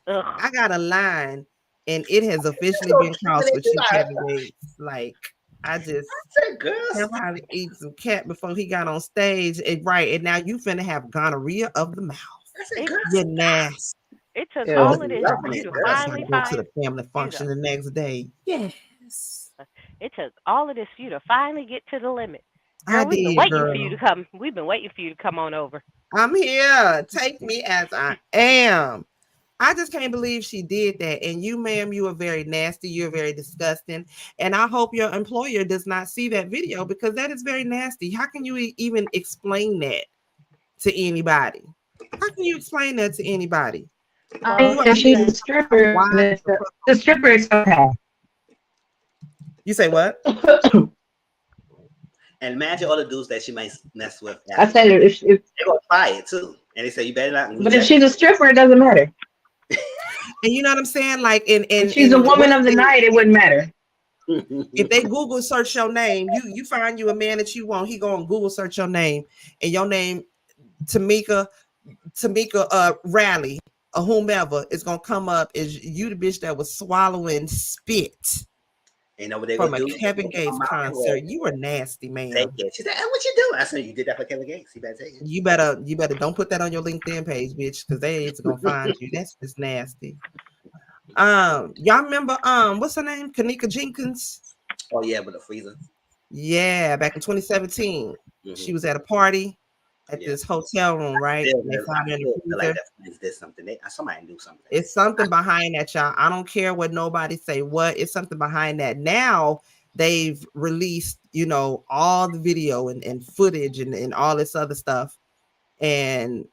S1: I got a line. And it has officially been crossed with you, Kevin Gates. Like, I just tell how to eat some cat before he got on stage. Right, and now you finna have gonorrhea of the mouth. You're nasty.
S5: It took all of this for you to finally
S1: go to the family function the next day. Yes.
S5: It took all of this for you to finally get to the limit. Girl, we've been waiting for you to come. We've been waiting for you to come on over.
S1: I'm here. Take me as I am. I just can't believe she did that. And you, ma'am, you are very nasty. You're very disgusting. And I hope your employer does not see that video because that is very nasty. How can you even explain that to anybody? How can you explain that to anybody?
S3: She's a stripper. The stripper is okay.
S1: You say what?
S2: And imagine all the dudes that she might mess with.
S3: I said if
S2: they're gonna try it too, and they say you better not.
S3: but if she's a stripper, it doesn't matter.
S1: And you know what I'm saying? Like
S3: if she's a woman of the night, it wouldn't matter.
S1: If they Google search your name, you find you a man that you want, he gonna Google search your name, and your name Tamika Rally or whomever is gonna come up as you the bitch that was swallowing spit.
S2: And over there
S1: from a Kevin Gates concert. You were nasty, man.
S2: She said, "What you doing?" I said, "You did that for Kevin Gates. You better take it."
S1: You better don't put that on your LinkedIn page, bitch, because they ain't gonna find you. That's just nasty. Y'all remember what's her name? Kenneka Jenkins.
S2: Oh yeah, with the freezer.
S1: Yeah, back in 2017, she was at a party at this hotel room, right? They found her in the freezer.
S2: Like there's something. Somebody knew something.
S1: It's something behind that, y'all. I don't care what nobody say. What? It's something behind that. Now they've released, all the video and footage and all this other stuff, and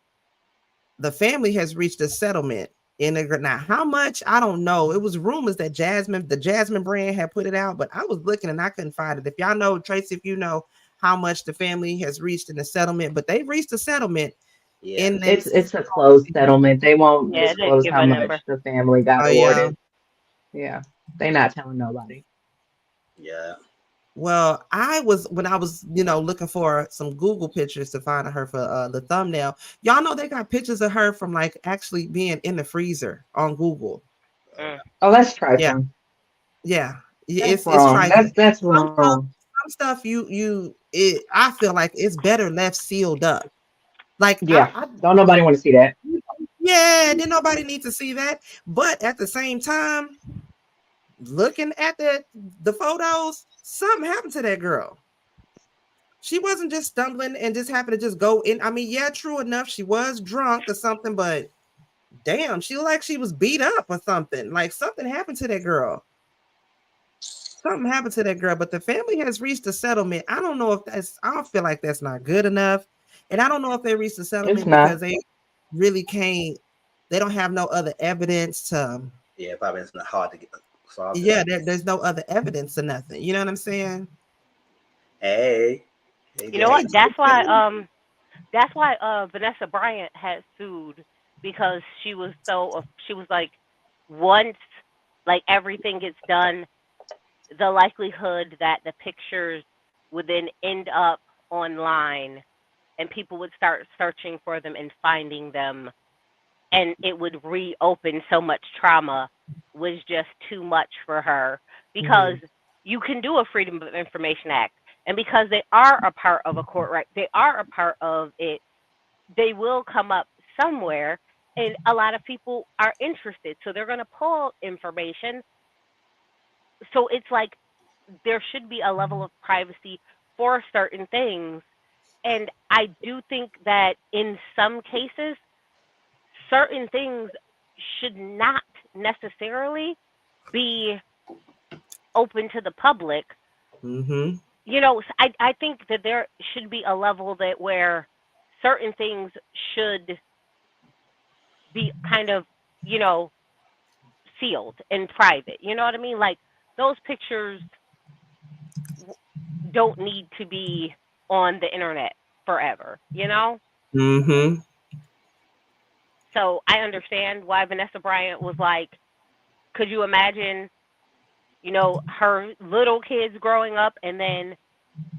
S1: the family has reached a settlement. Now, how much? I don't know. It was rumors that the Jasmine brand had put it out, but I was looking and I couldn't find it. If y'all know, Tracy, if you know how much the family has reached in the settlement, but they've reached a settlement.
S2: Yeah,
S3: it's a closed settlement. They won't disclose how much the family got awarded. Yeah, they're not telling nobody.
S2: Yeah.
S1: Well, when I was looking for some Google pictures to find her for the thumbnail. Y'all know they got pictures of her from like actually being in the freezer on Google.
S3: Oh, that's trifling.
S1: Yeah,
S3: it's wrong. That's wrong.
S1: Some stuff I feel like it's better left sealed up. Like
S3: don't nobody want to see that.
S1: Yeah, didn't nobody need to see that. But at the same time, looking at the photos, something happened to that girl. She wasn't just stumbling and just happened to just go in. I mean, yeah, true enough, she was drunk or something, but damn, she looked like she was beat up or something. Like something happened to that girl. Something happened to that girl, but the family has reached a settlement. I don't know I don't feel like that's not good enough. And I don't know if they reached a settlement because they really can't, they don't have no other evidence to.
S2: Yeah, probably it's not hard to get solved.
S1: Yeah, there's no other evidence or nothing. You know what I'm saying?
S2: Hey,
S5: you know what? That's why Vanessa Bryant had sued, because she was like, once like everything gets done, the likelihood that the pictures would then end up online and people would start searching for them and finding them, and it would reopen so much trauma, was just too much for her, because you can do a Freedom of Information Act, and because they are a part of a court, right? They are a part of it. They will come up somewhere, and a lot of people are interested, so they're going to pull information. So it's like there should be a level of privacy for certain things. And I do think that in some cases, certain things should not necessarily be open to the public. I think that there should be a level where certain things should be kind of, sealed and private. You know what I mean? Like, those pictures don't need to be on the internet forever, So I understand why Vanessa Bryant was like, could you imagine, her little kids growing up, and then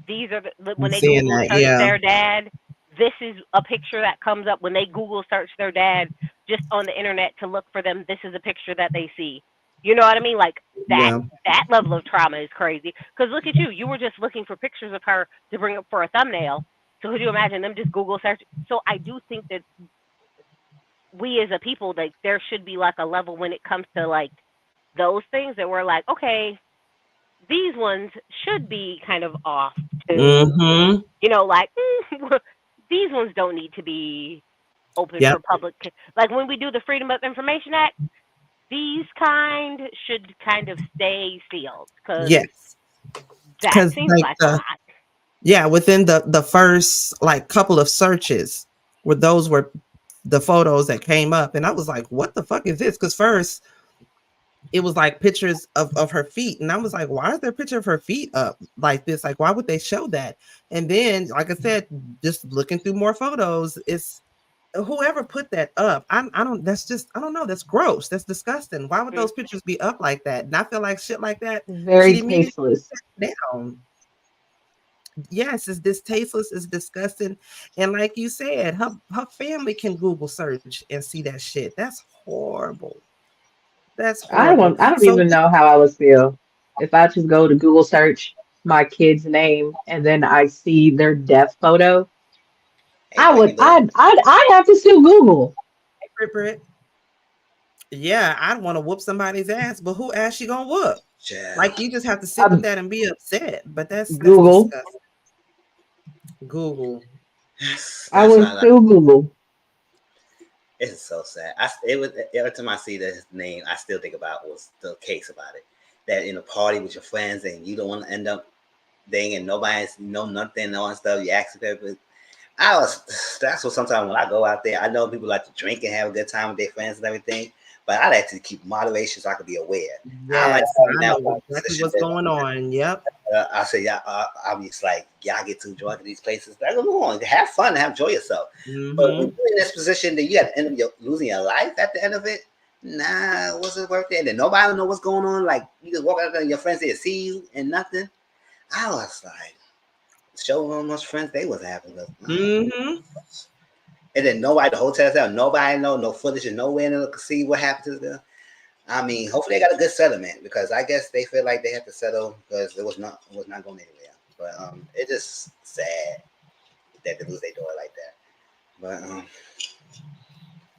S5: these are when they Google search their dad, this is a picture that comes up when they Google search their dad just on the internet to look for them. This is a picture that they see. You know what I mean? Like that level of trauma is crazy. Because look at you. You were just looking for pictures of her to bring up for a thumbnail. So could you imagine them just Google search? So I do think that we as a people, like, there should be like a level when it comes to like those things that we're like, okay, these ones should be kind of off to, these ones don't need to be open for public. Like when we do the Freedom of Information Act, these should kind of stay sealed. That seems like a lot.
S1: Yeah, within the first like couple of searches, where those were the photos that came up, and I was like, what the fuck is this? Because first it was like pictures of her feet. And I was like, why is there a picture of her feet up like this? Like, why would they show that? And then, like I said, just looking through more photos, it's whoever put that up. I don't, that's just, I don't know. That's gross. That's disgusting. Why would those pictures be up like that? And I feel like shit like that
S3: Very
S1: should immediately
S3: tasteless.
S1: be down. Yes, it's tasteless, it's disgusting. And like you said, her family can Google search and see that shit. That's horrible. That's horrible.
S3: I don't
S1: So
S3: even know how I would feel if I just go to Google search my kid's name and then I see their death photo.
S2: Hey, breaking news.
S3: I'd have to sue Google.
S1: yeah, I'd want to whoop somebody's ass, but who ass you gonna whoop?
S2: Yeah.
S1: Like you just have to sit with that and be upset. But that's
S3: Google.
S1: disgusting. Google.
S3: I would sue Google.
S2: It's so sad. Every time I see his name, I still think about was the case about it. That in a party with your friends and you don't want to end up thing and nobody's know nothing, all that stuff. You ask people. That's what sometimes when I go out there, I know people like to drink and have a good time with their friends and everything, but I like to keep moderation so I can be aware.
S1: Yes, I know exactly what's going on. Yep.
S2: I say, yeah, I'll be like, y'all get too drunk in these places. I go on, have fun, enjoy yourself. But when you're in this position that you have to end up losing your life at the end of it, nah, was it worth it? And then nobody know what's going on. Like you just walk out there and your friends there see you and nothing. I was like, showing on those friends they was having. And then nobody, the hotel's out, nobody know, no footage and nowhere to see what happened to them. I mean, hopefully they got a good settlement because I guess they feel like they have to settle because it was not going anywhere. But it's just sad that they lose their daughter like that. But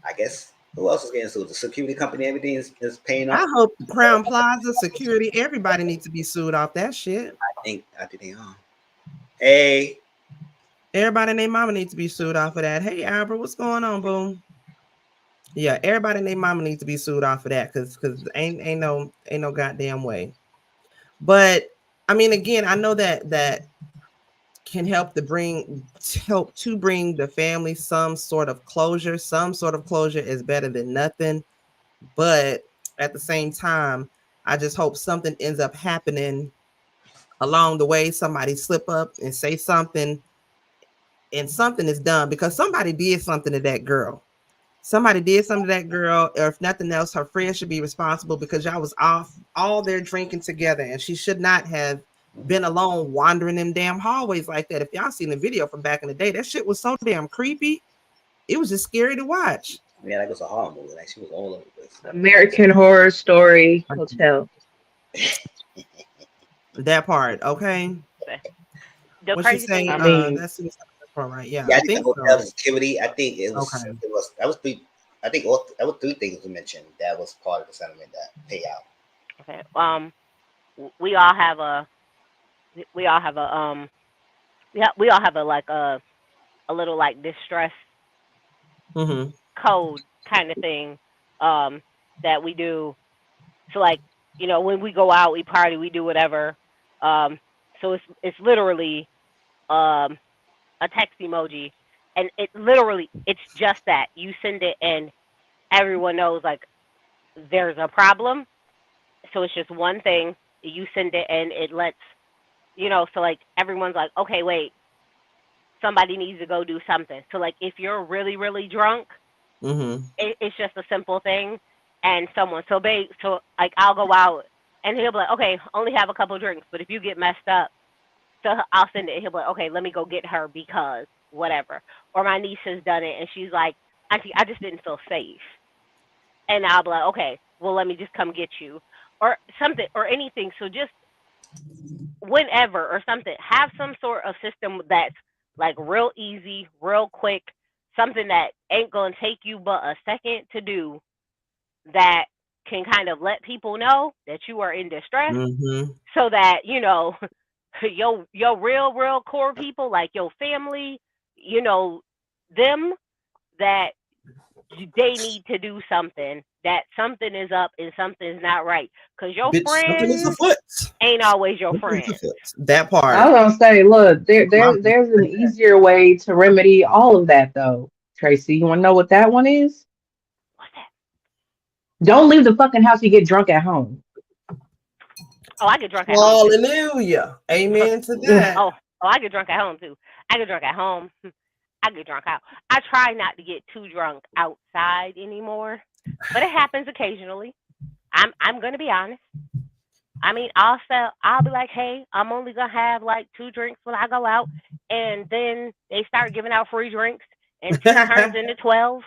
S2: I guess who else is getting sued? The security company, everything is paying off.
S1: I hope Crown Plaza security, everybody needs to be sued off that shit.
S2: I think they are. Hey.
S1: Everybody and their mama needs to be sued off of that. Hey, Albert, what's going on, boom? Yeah, everybody and their mama needs to be sued off of that because ain't no goddamn way. But I mean, again, I know that can help to bring the family some sort of closure. Some sort of closure is better than nothing. But at the same time, I just hope something ends up happening along the way. Somebody slip up and say something, and something is done because somebody did something to that girl. Somebody did something to that girl, or if nothing else, her friend should be responsible because y'all was off all there drinking together, and she should not have been alone wandering them damn hallways like that. If y'all seen the video from back in the day, that shit was so damn creepy. It was just scary to watch.
S2: Yeah, that was a horror movie. Like she was all over the place.
S3: American Horror Story Hotel.
S1: That part, okay.
S5: The
S1: what you say?
S3: I mean,
S1: that's part, right? Yeah,
S2: I think hotel security. I think it was.
S1: Okay.
S2: It was. That was three. I think that was three things we mentioned. That was part of the settlement that payout.
S5: Okay. We all have a like a little like distress code kind of thing that we do. So like, you know, when we go out, we party, we do whatever. So it's literally a text emoji, and it's just that you send it and everyone knows like there's a problem. So it's just one thing, you send it and it lets you know, so like everyone's like, okay, wait, somebody needs to go do something. So like if you're really, really drunk, it's just a simple thing. And someone, so like I'll go out and he'll be like, okay, only have a couple drinks, but if you get messed up, so I'll send it and he'll be like, okay, let me go get her because whatever. Or my niece has done it and she's like, Auntie, I just didn't feel safe. And I'll be like, okay, well, let me just come get you. Or something, or anything. So just whenever or something, have some sort of system that's like real easy, real quick, something that ain't going to take you but a second to do that can kind of let people know that you are in distress so that, you know, your real core people, like your family, you know, them, that they need to do something, that something is up and something's not right. Because your friends ain't always your friends.
S1: That part.
S3: I was gonna say, look, there's an easier way to remedy all of that though. Tracy, you wanna know what that one is?
S5: What's that?
S3: Don't leave the fucking house. You get drunk at home.
S5: Oh, I get drunk at home too.
S1: Hallelujah. Amen to that.
S5: Oh, I get drunk at home too. I get drunk at home. I get drunk out. I try not to get too drunk outside anymore, but it happens occasionally. I'm gonna be honest. I mean, I'll be like, hey, I'm only gonna have like 2 drinks when I go out, and then they start giving out free drinks, and 2 turns into 12,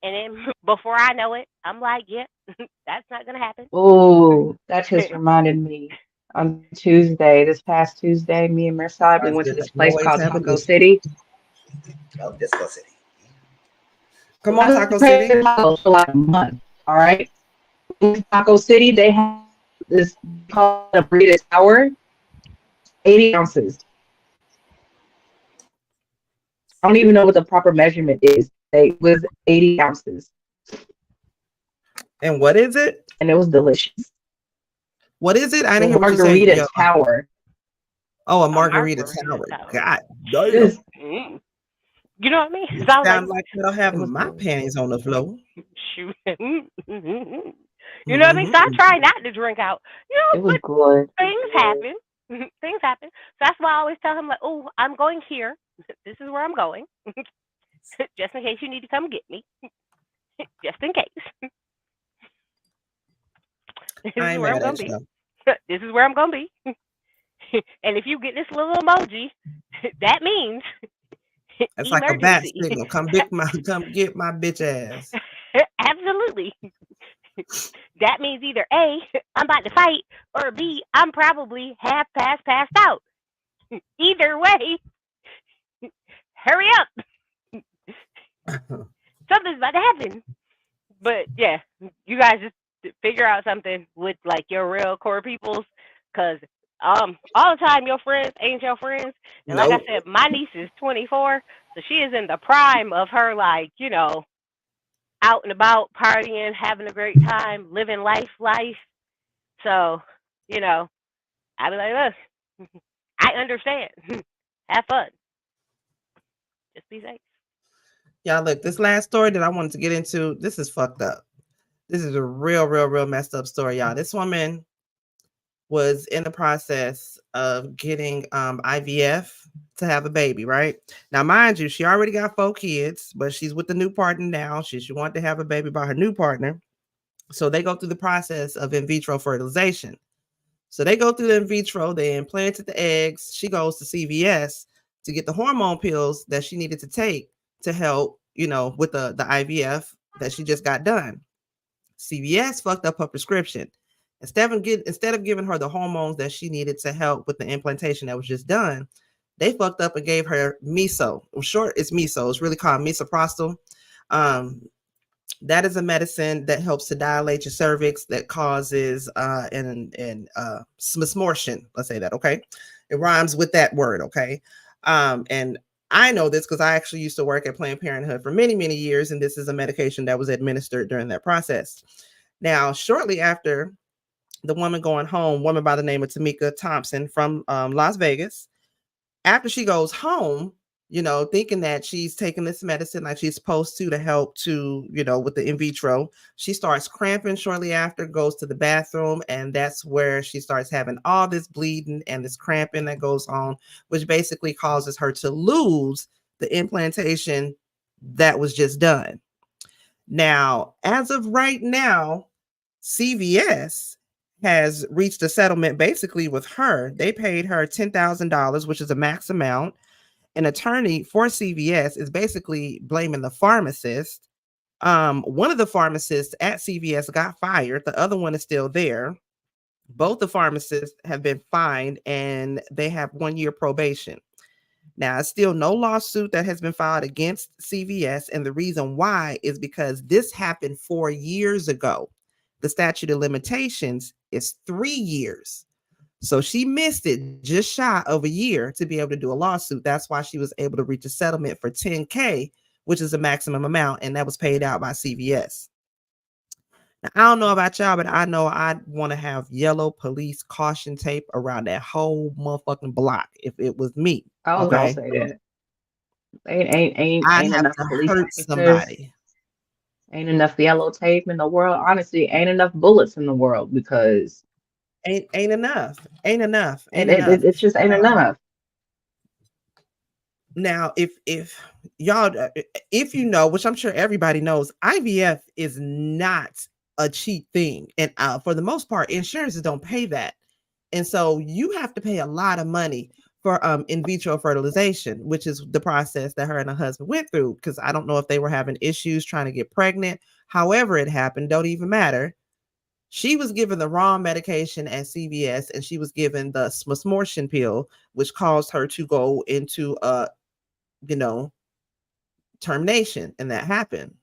S5: and then before I know it, I'm like, yeah, that's not gonna happen.
S3: Oh, that just reminded me. On Tuesday, this past Tuesday, me and Mersad, we went to this place called Taco City.
S2: Oh, Disco City.
S1: Come on, Taco City.
S3: For like a month, all right? In Taco City, they have this called a burrito tower, 80 ounces. I don't even know what the proper measurement is. It was 80 ounces.
S1: And what is it?
S3: And it was delicious.
S1: What is it? I didn't hear what you said.
S3: Margarita tower.
S1: Oh, a margarita tower. God damn.
S5: You know what I mean?
S1: Sound like I don't have my panties on the floor.
S5: Shoot. You know what I mean? So I try not to drink out. You know,
S3: it was good.
S5: Things happen. Things happen. So that's why I always tell him, like, oh, I'm going here. This is where I'm going. Just in case you need to come get me. Just in case. This is where I'm going to be. This is where I'm going to be. And if you get this little emoji, that means
S1: it's like a bat signal. Come get my bitch ass.
S5: Absolutely. That means either A, I'm about to fight, or B, I'm probably half passed out. Either way, hurry up. Something's about to happen. But yeah, you guys just figure out something with like your real core peoples, because all the time your friends ain't your friends. And like I said, my niece is 24, so she is in the prime of her, like, you know, out and about, partying, having a great time, living life. So, you know, I be like, look, I understand. Have fun. Just be safe.
S1: Y'all, look, this last story that I wanted to get into, this is fucked up. This is a real messed up story, y'all. This woman was in the process of getting IVF to have a baby, right? Now, mind you, she already got 4 kids, but she's with the new partner now. She wanted to have a baby by her new partner. So they go through the process of in vitro fertilization. So they go through the in vitro, they implanted the eggs. She goes to CVS to get the hormone pills that she needed to take to help, you know, with the IVF that she just got done. CVS fucked up her prescription. Instead of giving her the hormones that she needed to help with the implantation that was just done, they fucked up and gave her miso. In short, it's miso. It's really called misoprostol. That is a medicine that helps to dilate your cervix, that causes smortion. Let's say that, okay? It rhymes with that word, okay? And I know this because I actually used to work at Planned Parenthood for many years, and this is a medication that was administered during that process. Now, shortly after the woman going home, woman by the name of Tamika Thompson from Las Vegas, after she goes home, you know, thinking that she's taking this medicine like she's supposed to help to, you know, with the in vitro, she starts cramping shortly after, goes to the bathroom, and that's where she starts having all this bleeding and this cramping that goes on, which basically causes her to lose the implantation that was just done. Now, as of right now, CVS has reached a settlement basically with her. They paid her $10,000, which is a max amount. An attorney for CVS is basically blaming the pharmacist. One of the pharmacists at CVS got fired. The other one is still there. Both the pharmacists have been fined and they have 1 year probation. Now, it's still no lawsuit that has been filed against CVS. And the reason why is because this happened 4 years ago. The statute of limitations is 3 years. So she missed it just shy of a year to be able to do a lawsuit. That's why she was able to reach a settlement for $10,000, which is the maximum amount, and that was paid out by CVS. Now, I don't know about y'all, but I know I'd want to have yellow police caution tape around that whole motherfucking block if it was me.
S3: I was gonna say that. Ain't
S1: I'd have
S3: enough
S1: to
S3: police
S1: hurt
S3: officers.
S1: somebody.
S3: Ain't enough yellow tape in the world. Honestly, ain't enough bullets in the world because
S1: Ain't enough. Ain't enough.
S3: it,
S1: Ain't
S3: it,
S1: enough.
S3: it it's just ain't enough.
S1: Now, if y'all, if you know, which I'm sure everybody knows, IVF is not a cheap thing, and for the most part, insurances don't pay that, and so you have to pay a lot of money for in vitro fertilization, which is the process that her and her husband went through. Because I don't know if they were having issues trying to get pregnant. However, it happened, don't even matter. She was given the wrong medication at CVS, and she was given the smorgasbord pill, which caused her to go into you know, termination, and that happened.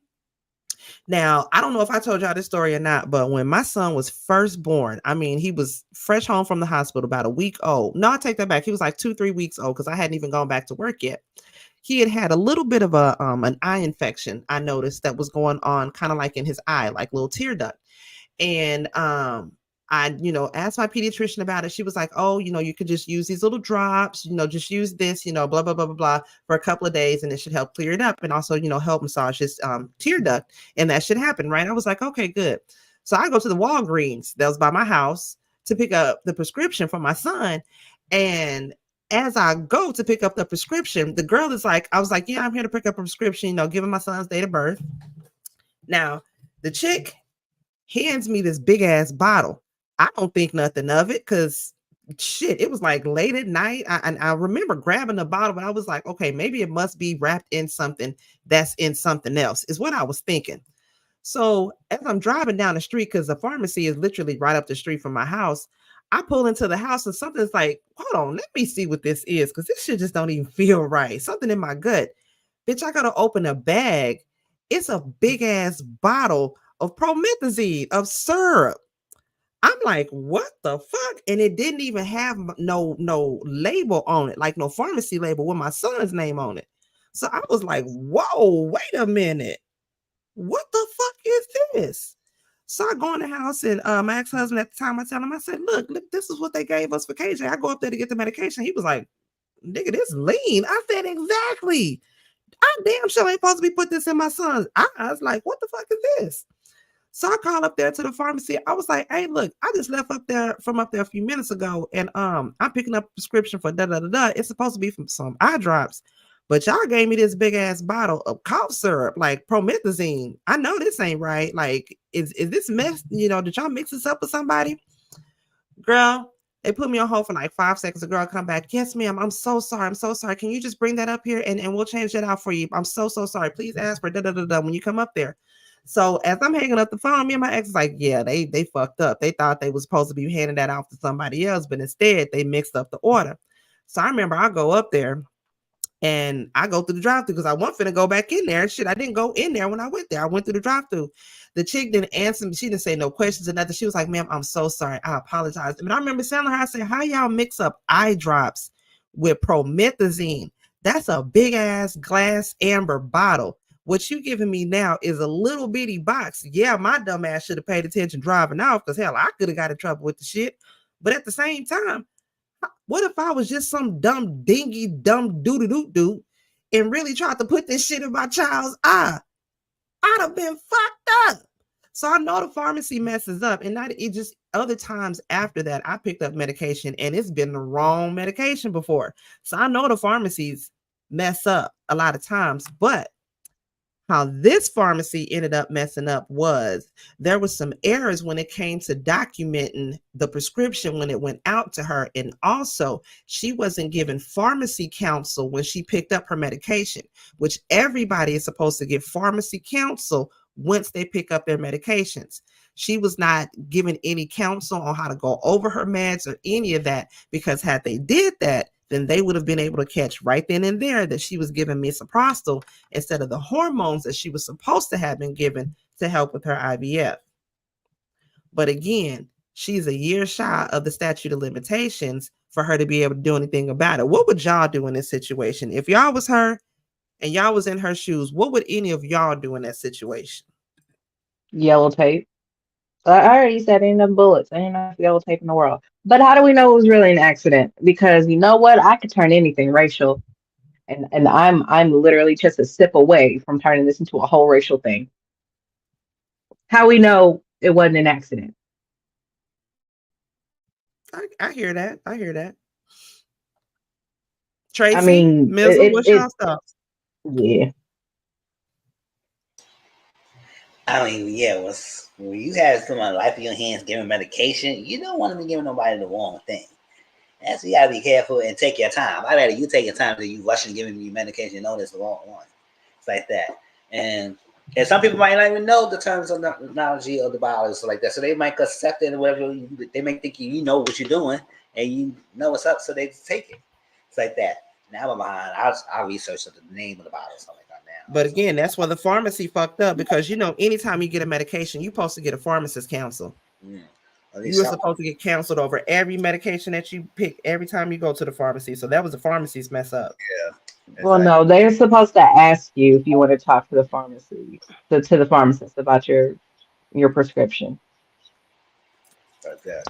S1: Now, I don't know if I told y'all this story or not, but when my son was first born, I mean, he was fresh home from the hospital, about a week old. No, I take that back. He was like 2-3 weeks old because I hadn't even gone back to work yet. He had a little bit of a an eye infection. I noticed that was going on, kind of like in his eye, like little tear duct. And I, asked my pediatrician about it. She was like, oh, you could just use these little drops, just use this, blah, blah, blah, blah, blah, for a couple of days, and it should help clear it up. And also, help massage his tear duct. And that should happen, right? I was like, okay, good. So I go to the Walgreens that was by my house to pick up the prescription for my son. And as I go to pick up the prescription, the girl is like, I was like, yeah, I'm here to pick up a prescription, giving my son's date of birth. Now, the chick hands me this big ass bottle. I don't think nothing of it because shit, it was like late at night. I remember grabbing the bottle, but I was like, okay, maybe it must be wrapped in something that's in something else, is what I was thinking. So as I'm driving down the street, because the pharmacy is literally right up the street from my house, I pull into the house and something's like, hold on, let me see what this is, because this shit just don't even feel right. Something in my gut. Bitch, I gotta open a bag. It's a big ass bottle of promethazine, of syrup. I'm like, what the fuck? And it didn't even have no label on it, like no pharmacy label with my son's name on it. So I was like, whoa, wait a minute. What the fuck is this? So I go in the house, and my ex-husband at the time, I tell him, I said, look, this is what they gave us for KJ. I go up there to get the medication. He was like, nigga, this lean. I said, exactly. I damn sure ain't supposed to be put this in my son's eyes. Like, what the fuck is this? So I called up there to the pharmacy. I was like, hey, look, I just left up there a few minutes ago, and I'm picking up a prescription for da-da-da-da. It's supposed to be from some eye drops, but y'all gave me this big ass bottle of cough syrup, like promethazine. I know this ain't right. Like, is this mess? Did y'all mix this up with somebody? Girl, they put me on hold for like 5 seconds. The girl come back. Yes, ma'am. I'm so sorry. I'm so sorry. Can you just bring that up here and we'll change that out for you? I'm so sorry. Please ask for da-da-da-da when you come up there. So as I'm hanging up the phone, me and my ex is like, yeah, they fucked up. They thought they was supposed to be handing that off to somebody else, but instead they mixed up the order. So I remember I go up there and I go through the drive-thru because I wasn't finna go back in there. Shit, I didn't go in there when I went there. I went through the drive-thru. The chick didn't answer me. She didn't say no questions or nothing. She was like, ma'am, I'm so sorry. I apologize. But I remember telling her, I said, how y'all mix up eye drops with promethazine? That's a big ass glass amber bottle. What you giving me now is a little bitty box. Yeah, my dumb ass should have paid attention driving off because hell, I could have got in trouble with the shit. But at the same time, what if I was just some dumb dingy dumb doo-doo-doo-doo and really tried to put this shit in my child's eye? I'd have been fucked up. So I know the pharmacy messes up, and not it just other times after that, I picked up medication and it's been the wrong medication before. So I know the pharmacies mess up a lot of times, but how this pharmacy ended up messing up was there was some errors when it came to documenting the prescription when it went out to her. And also she wasn't given pharmacy counsel when she picked up her medication, which everybody is supposed to get pharmacy counsel once they pick up their medications. She was not given any counsel on how to go over her meds or any of that, because had they did that, then they would have been able to catch right then and there that she was given misoprostol instead of the hormones that she was supposed to have been given to help with her IVF. But again, she's a year shy of the statute of limitations for her to be able to do anything about it. What would y'all do in this situation? If y'all was her and y'all was in her shoes, what would any of y'all do in that situation?
S3: Yellow tape. I already said ain't enough bullets, ain't enough yellow tape in the world. But how do we know it was really an accident? Because you know what? I could turn anything racial, and I'm literally just a sip away from turning this into a whole racial thing. how we know it wasn't an accident.
S1: I hear that. I hear that.
S3: I
S1: Tracy,
S3: mean,
S1: Mizzle, what's your thoughts?
S3: Yeah.
S2: I mean, yeah, when you have someone life in your hands giving medication, you don't want to be giving nobody the wrong thing. That's you gotta be careful and take your time. I'd rather you take your time than you rushing giving me medication. You know that's the wrong one. It's like that. And some people might not even know the terms of the technology of the biology, so like that. So they might accept it or whatever. They might think you know what you're doing and you know what's up, so they take it. It's like that. Now I'm behind. I'll research the name of the bottle or something like that now.
S1: But again, that's where the pharmacy fucked up, because you know, anytime you get a medication, you're supposed to get a pharmacist counsel. You were supposed to get counseled over every medication that you pick every time you go to the pharmacy. So that was the pharmacy's mess up.
S2: Yeah.
S3: Well, no, they're supposed to ask you if you want to talk to the pharmacy, to the pharmacist about your prescription.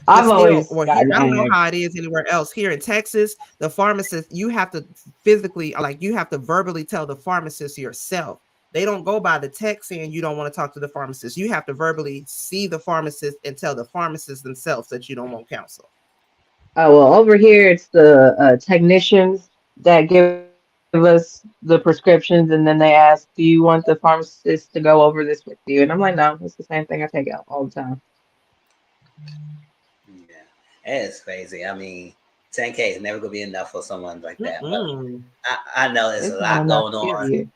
S3: I've always gotten
S1: I don't know
S3: asked.
S1: how it is anywhere else. Here in Texas, the pharmacist, you have to physically, like, you have to verbally tell the pharmacist yourself. They don't go by the text saying you don't want to talk to the pharmacist. You have to verbally see the pharmacist and tell the pharmacist themselves that you don't want counsel.
S3: Oh, well, over here it's the technicians that give us the prescriptions, and then they ask, "Do you want the pharmacist to go over this with you?" And I'm like, "No, it's the same thing I take out all the time."
S2: Yeah, it's crazy. I mean, 10K is never gonna be enough for someone like that. But I know there's a lot going on.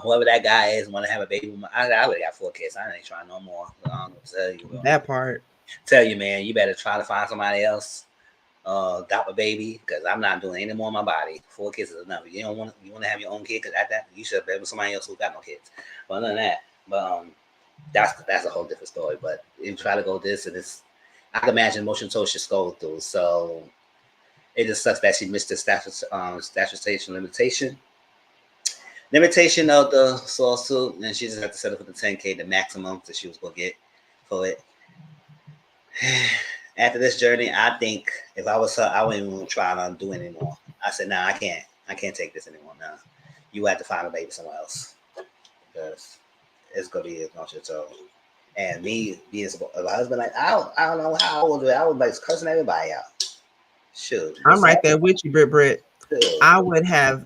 S2: Whoever that guy is, want to have a baby with I already got 4 kids. I ain't trying no more. Tell you
S1: that part.
S2: Tell you, man, you better try to find somebody else. Adopt a baby, because I'm not doing any more in my body. 4 kids is enough. You want to have your own kid, because at that you should have been with somebody else who got no kids. But other than that, that's a whole different story. But you try to go this and this, I can imagine motion told should go through. So it just sucks that she missed the statute limitation of the lawsuit, and she just had to settle for the 10K, the maximum that she was gonna get for it. After this journey, I think if I was her, I wouldn't even try to do it anymore. I said, "Nah, I can't take this anymore. Nah, you have to find a baby somewhere else, because it's gonna be a bunch of trouble." And me being a husband, like I don't know how I would do it. I would like cursing everybody out. Shoot,
S1: I'm right there with you, Britt. I would have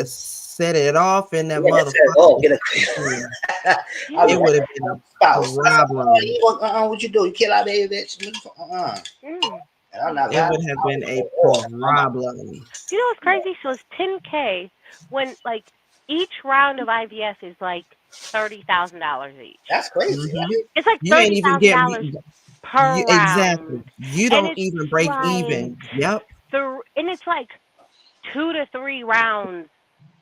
S1: set it off in that motherfucker. It would have been a problem.
S2: What you do? You kill our baby, bitch.
S1: It would have been a problem.
S5: You know what's crazy? So it's 10K when like each round of IVF is like $30,000 each.
S2: That's crazy.
S5: It's like $30,000 per round.
S1: Exactly. You don't even break even. Yep.
S5: And it's like 2 to 3 rounds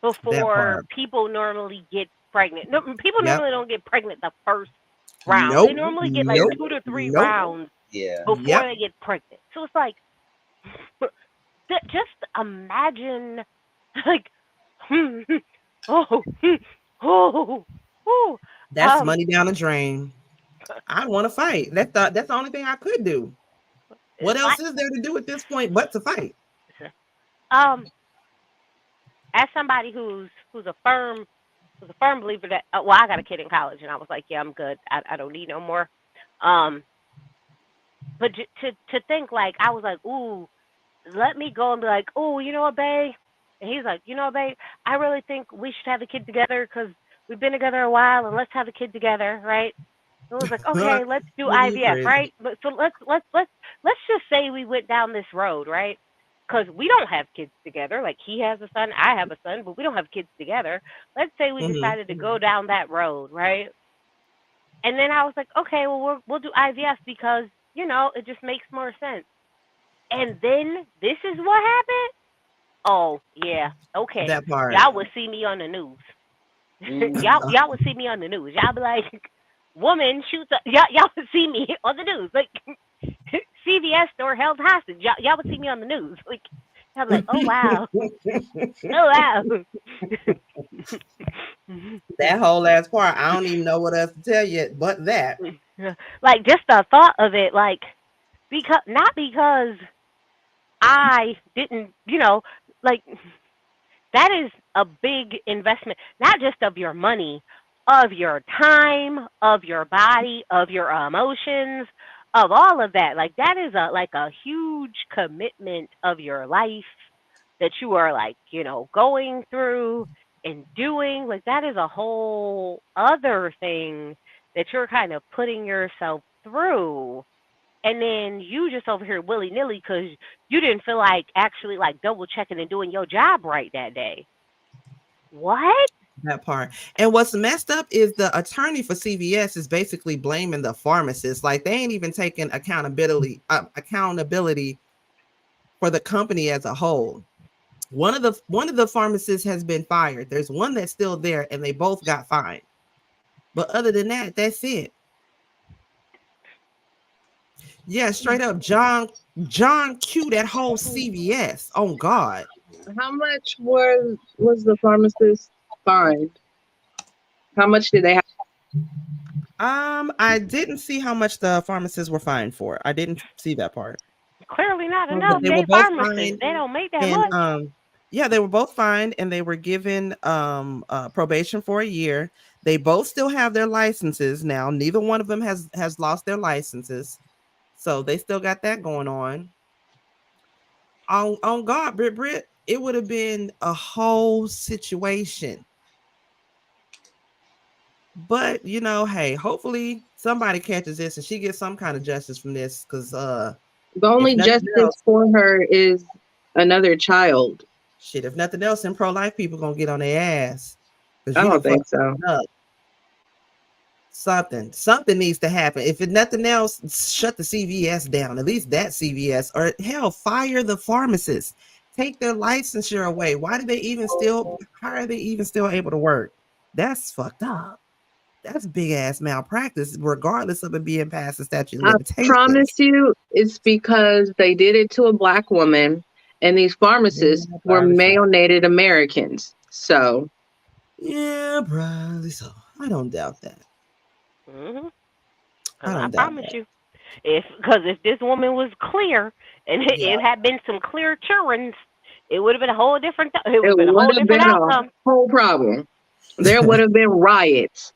S5: before people normally get pregnant. No, people normally don't get pregnant the first round. They normally get like 2 to 3 rounds before they get pregnant. So it's like, just imagine, like,
S1: that's money down the drain. I want to fight. That's the only thing I could do. What else is there to do at this point but to fight?
S5: As somebody who's a firm believer that I got a kid in college, and I was like, yeah, I'm good. I don't need no more. But to think, like, I was like, ooh, let me go and be like, ooh, you know what, babe? And he's like, you know what, babe? I really think we should have a kid together because we've been together a while, and let's have a kid together, right? It was like, okay, let's do IVF, right? But so let's just say we went down this road, right? Because we don't have kids together. Like, he has a son, I have a son, but we don't have kids together. Let's say we decided to go down that road, right? And then I was like, okay, well, we'll do IVF because, you know, it just makes more sense. And then this is what happened? Oh, yeah, okay.
S1: That part.
S5: Y'all would see me on the news. y'all would see me on the news. Y'all be like, woman shoots up. Y'all would see me on the news. Like, CVS store held hostage. Y'all would see me on the news. Like, I'm like, oh wow, oh wow.
S1: That whole last part, I don't even know what else to tell you, but that.
S5: Like, just the thought of it, like, not because I didn't, you know, like, that is a big investment, not just of your money, of your time, of your body, of your emotions, of all of that. Like that is a huge commitment of your life that you are like, going through and doing. Like that is a whole other thing that you're kind of putting yourself through. And then you just over here willy nilly because you didn't feel like actually like double checking and doing your job right that day. What?
S1: That part. And what's messed up is the attorney for CVS is basically blaming the pharmacist. Like they ain't even taking accountability for the company as a whole. One of the pharmacists has been fired. There's one that's still there, and they both got fined. But other than that, that's it. Yeah, straight up, John Q. That whole CVS. Oh God.
S3: How much was the pharmacist fined? How much did they have?
S1: I didn't see how much the pharmacists were fined for. I didn't see that part.
S5: Clearly not enough.
S1: They
S5: They
S1: were both
S5: pharmacists.
S1: fined,
S5: They don't make that
S1: and
S5: much.
S1: yeah, they were both fined, and they were given probation for a year. They both still have their licenses now. Neither one of them has lost their licenses, so they still got that going on. On God, Brit, it would have been a whole situation. But hey, hopefully somebody catches this and she gets some kind of justice from this, because
S3: the only justice for her is another child.
S1: Shit, if nothing else, then pro-life people gonna get on their ass.
S3: I don't think so.
S1: Something needs to happen. If it's nothing else, shut the CVS down. At least that CVS, or hell, fire the pharmacists. Take their licensure away. How are they even still able to work? That's fucked up. That's big ass malpractice, regardless of it being past the statute of limitations.
S3: I promise you, it's because they did it to a Black woman, and these pharmacists were male Native Americans. So,
S1: yeah, probably so. I don't doubt that.
S5: Mm-hmm. I promise you, if this woman was clear and it had been some clear children, it would have been a whole different. It would have been a whole different outcome.
S3: Whole problem. There would have been riots.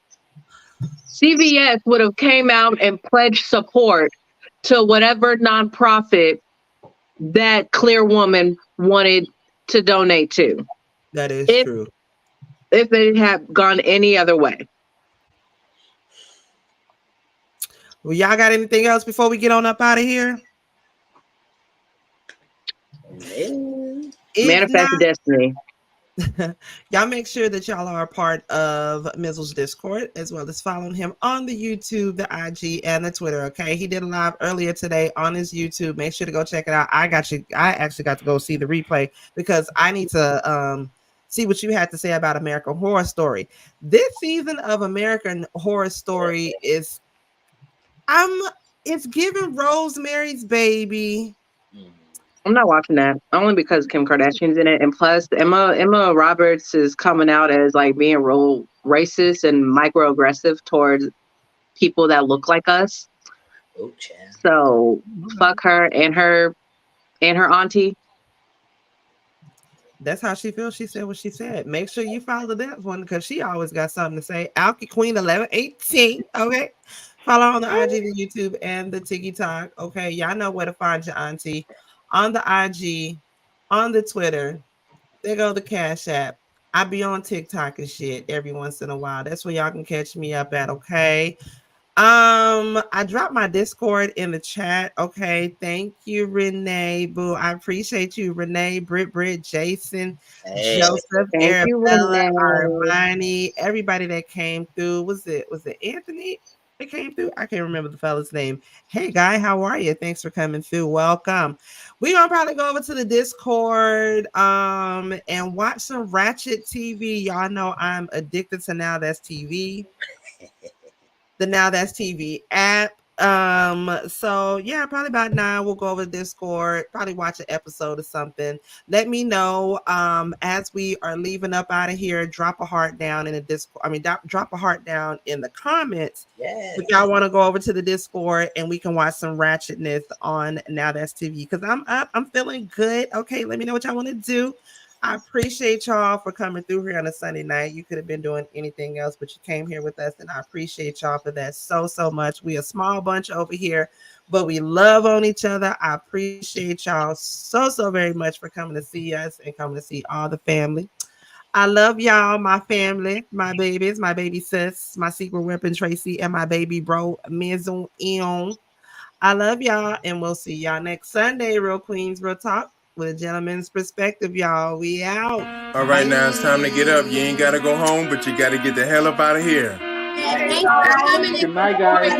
S3: CVS would have came out and pledged support to whatever nonprofit that clear woman wanted to donate to.
S1: That is true.
S3: If it had gone any other way.
S1: Well, y'all got anything else before we get on up out of here?
S3: Manifest destiny.
S1: Y'all make sure that y'all are a part of Mizzle's Discord, as well as following him on the YouTube, the IG, and the Twitter. Okay, he did a live earlier today on his YouTube. Make sure to go check it out. I actually got to go see the replay because I need to see what you had to say about American Horror Story. This season of American Horror Story is it's giving Rosemary's Baby.
S3: I'm not watching that only because Kim Kardashian's in it, and plus Emma Roberts is coming out as like being real racist and microaggressive towards people that look like us. So fuck her and her auntie.
S1: That's how she feels. She said what she said. Make sure you follow that one because she always got something to say. Alky Queen 1118. Okay. Follow on the IG, the YouTube, and the TikTok. Okay. Y'all know where to find your auntie. On the IG, on the Twitter, there go the Cash App. I be on TikTok and shit every once in a while. That's where y'all can catch me up at, okay? I dropped my Discord in the chat. Okay, thank you, Renee. Boo, I appreciate you, Renee, Brit, Jason, Joseph, Arabella, Armani, everybody that came through. Was it Anthony that came through? I can't remember the fella's name. Hey, guy, how are you? Thanks for coming through. Welcome. We're gonna probably go over to the Discord and watch some Ratchet TV. Y'all know I'm addicted to Now That's TV. The Now That's TV app. So yeah, probably about 9 we'll go over to Discord, probably watch an episode or something. Let me know as we are leaving up out of here. Drop a heart down in the Discord. Drop a heart down in the comments.
S2: Yes.
S1: If y'all want to go over to the Discord and we can watch some ratchetness on Now That's TV, because I'm up, I'm feeling good. Okay, let me know what y'all want to do. I appreciate y'all for coming through here on a Sunday night. You could have been doing anything else, but you came here with us, and I appreciate y'all for that so much. We a small bunch over here, but we love on each other. I appreciate y'all so very much for coming to see us and coming to see all the family. I love y'all, my family, my babies, my baby sis, my secret weapon Tracy, and my baby bro Mizzle. I love y'all, and we'll see y'all next Sunday. Real Queens, Real Talk with a gentleman's perspective, y'all. We out.
S6: All right, now it's time to get up. You ain't gotta go home, but you gotta get the hell up out of here.
S7: Good night, guys.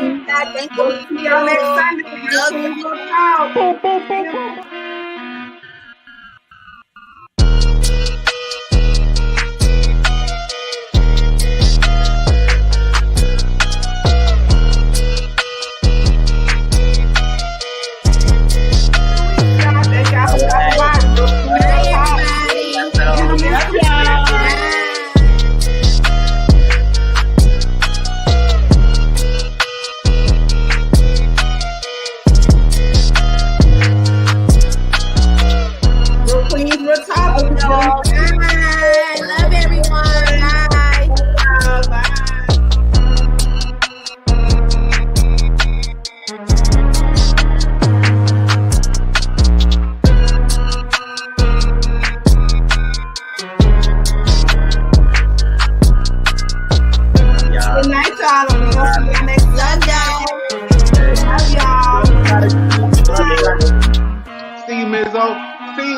S1: We'll see y'all next Sunday. Real Queens, Real Talk.
S7: See you, Mizzle. See you.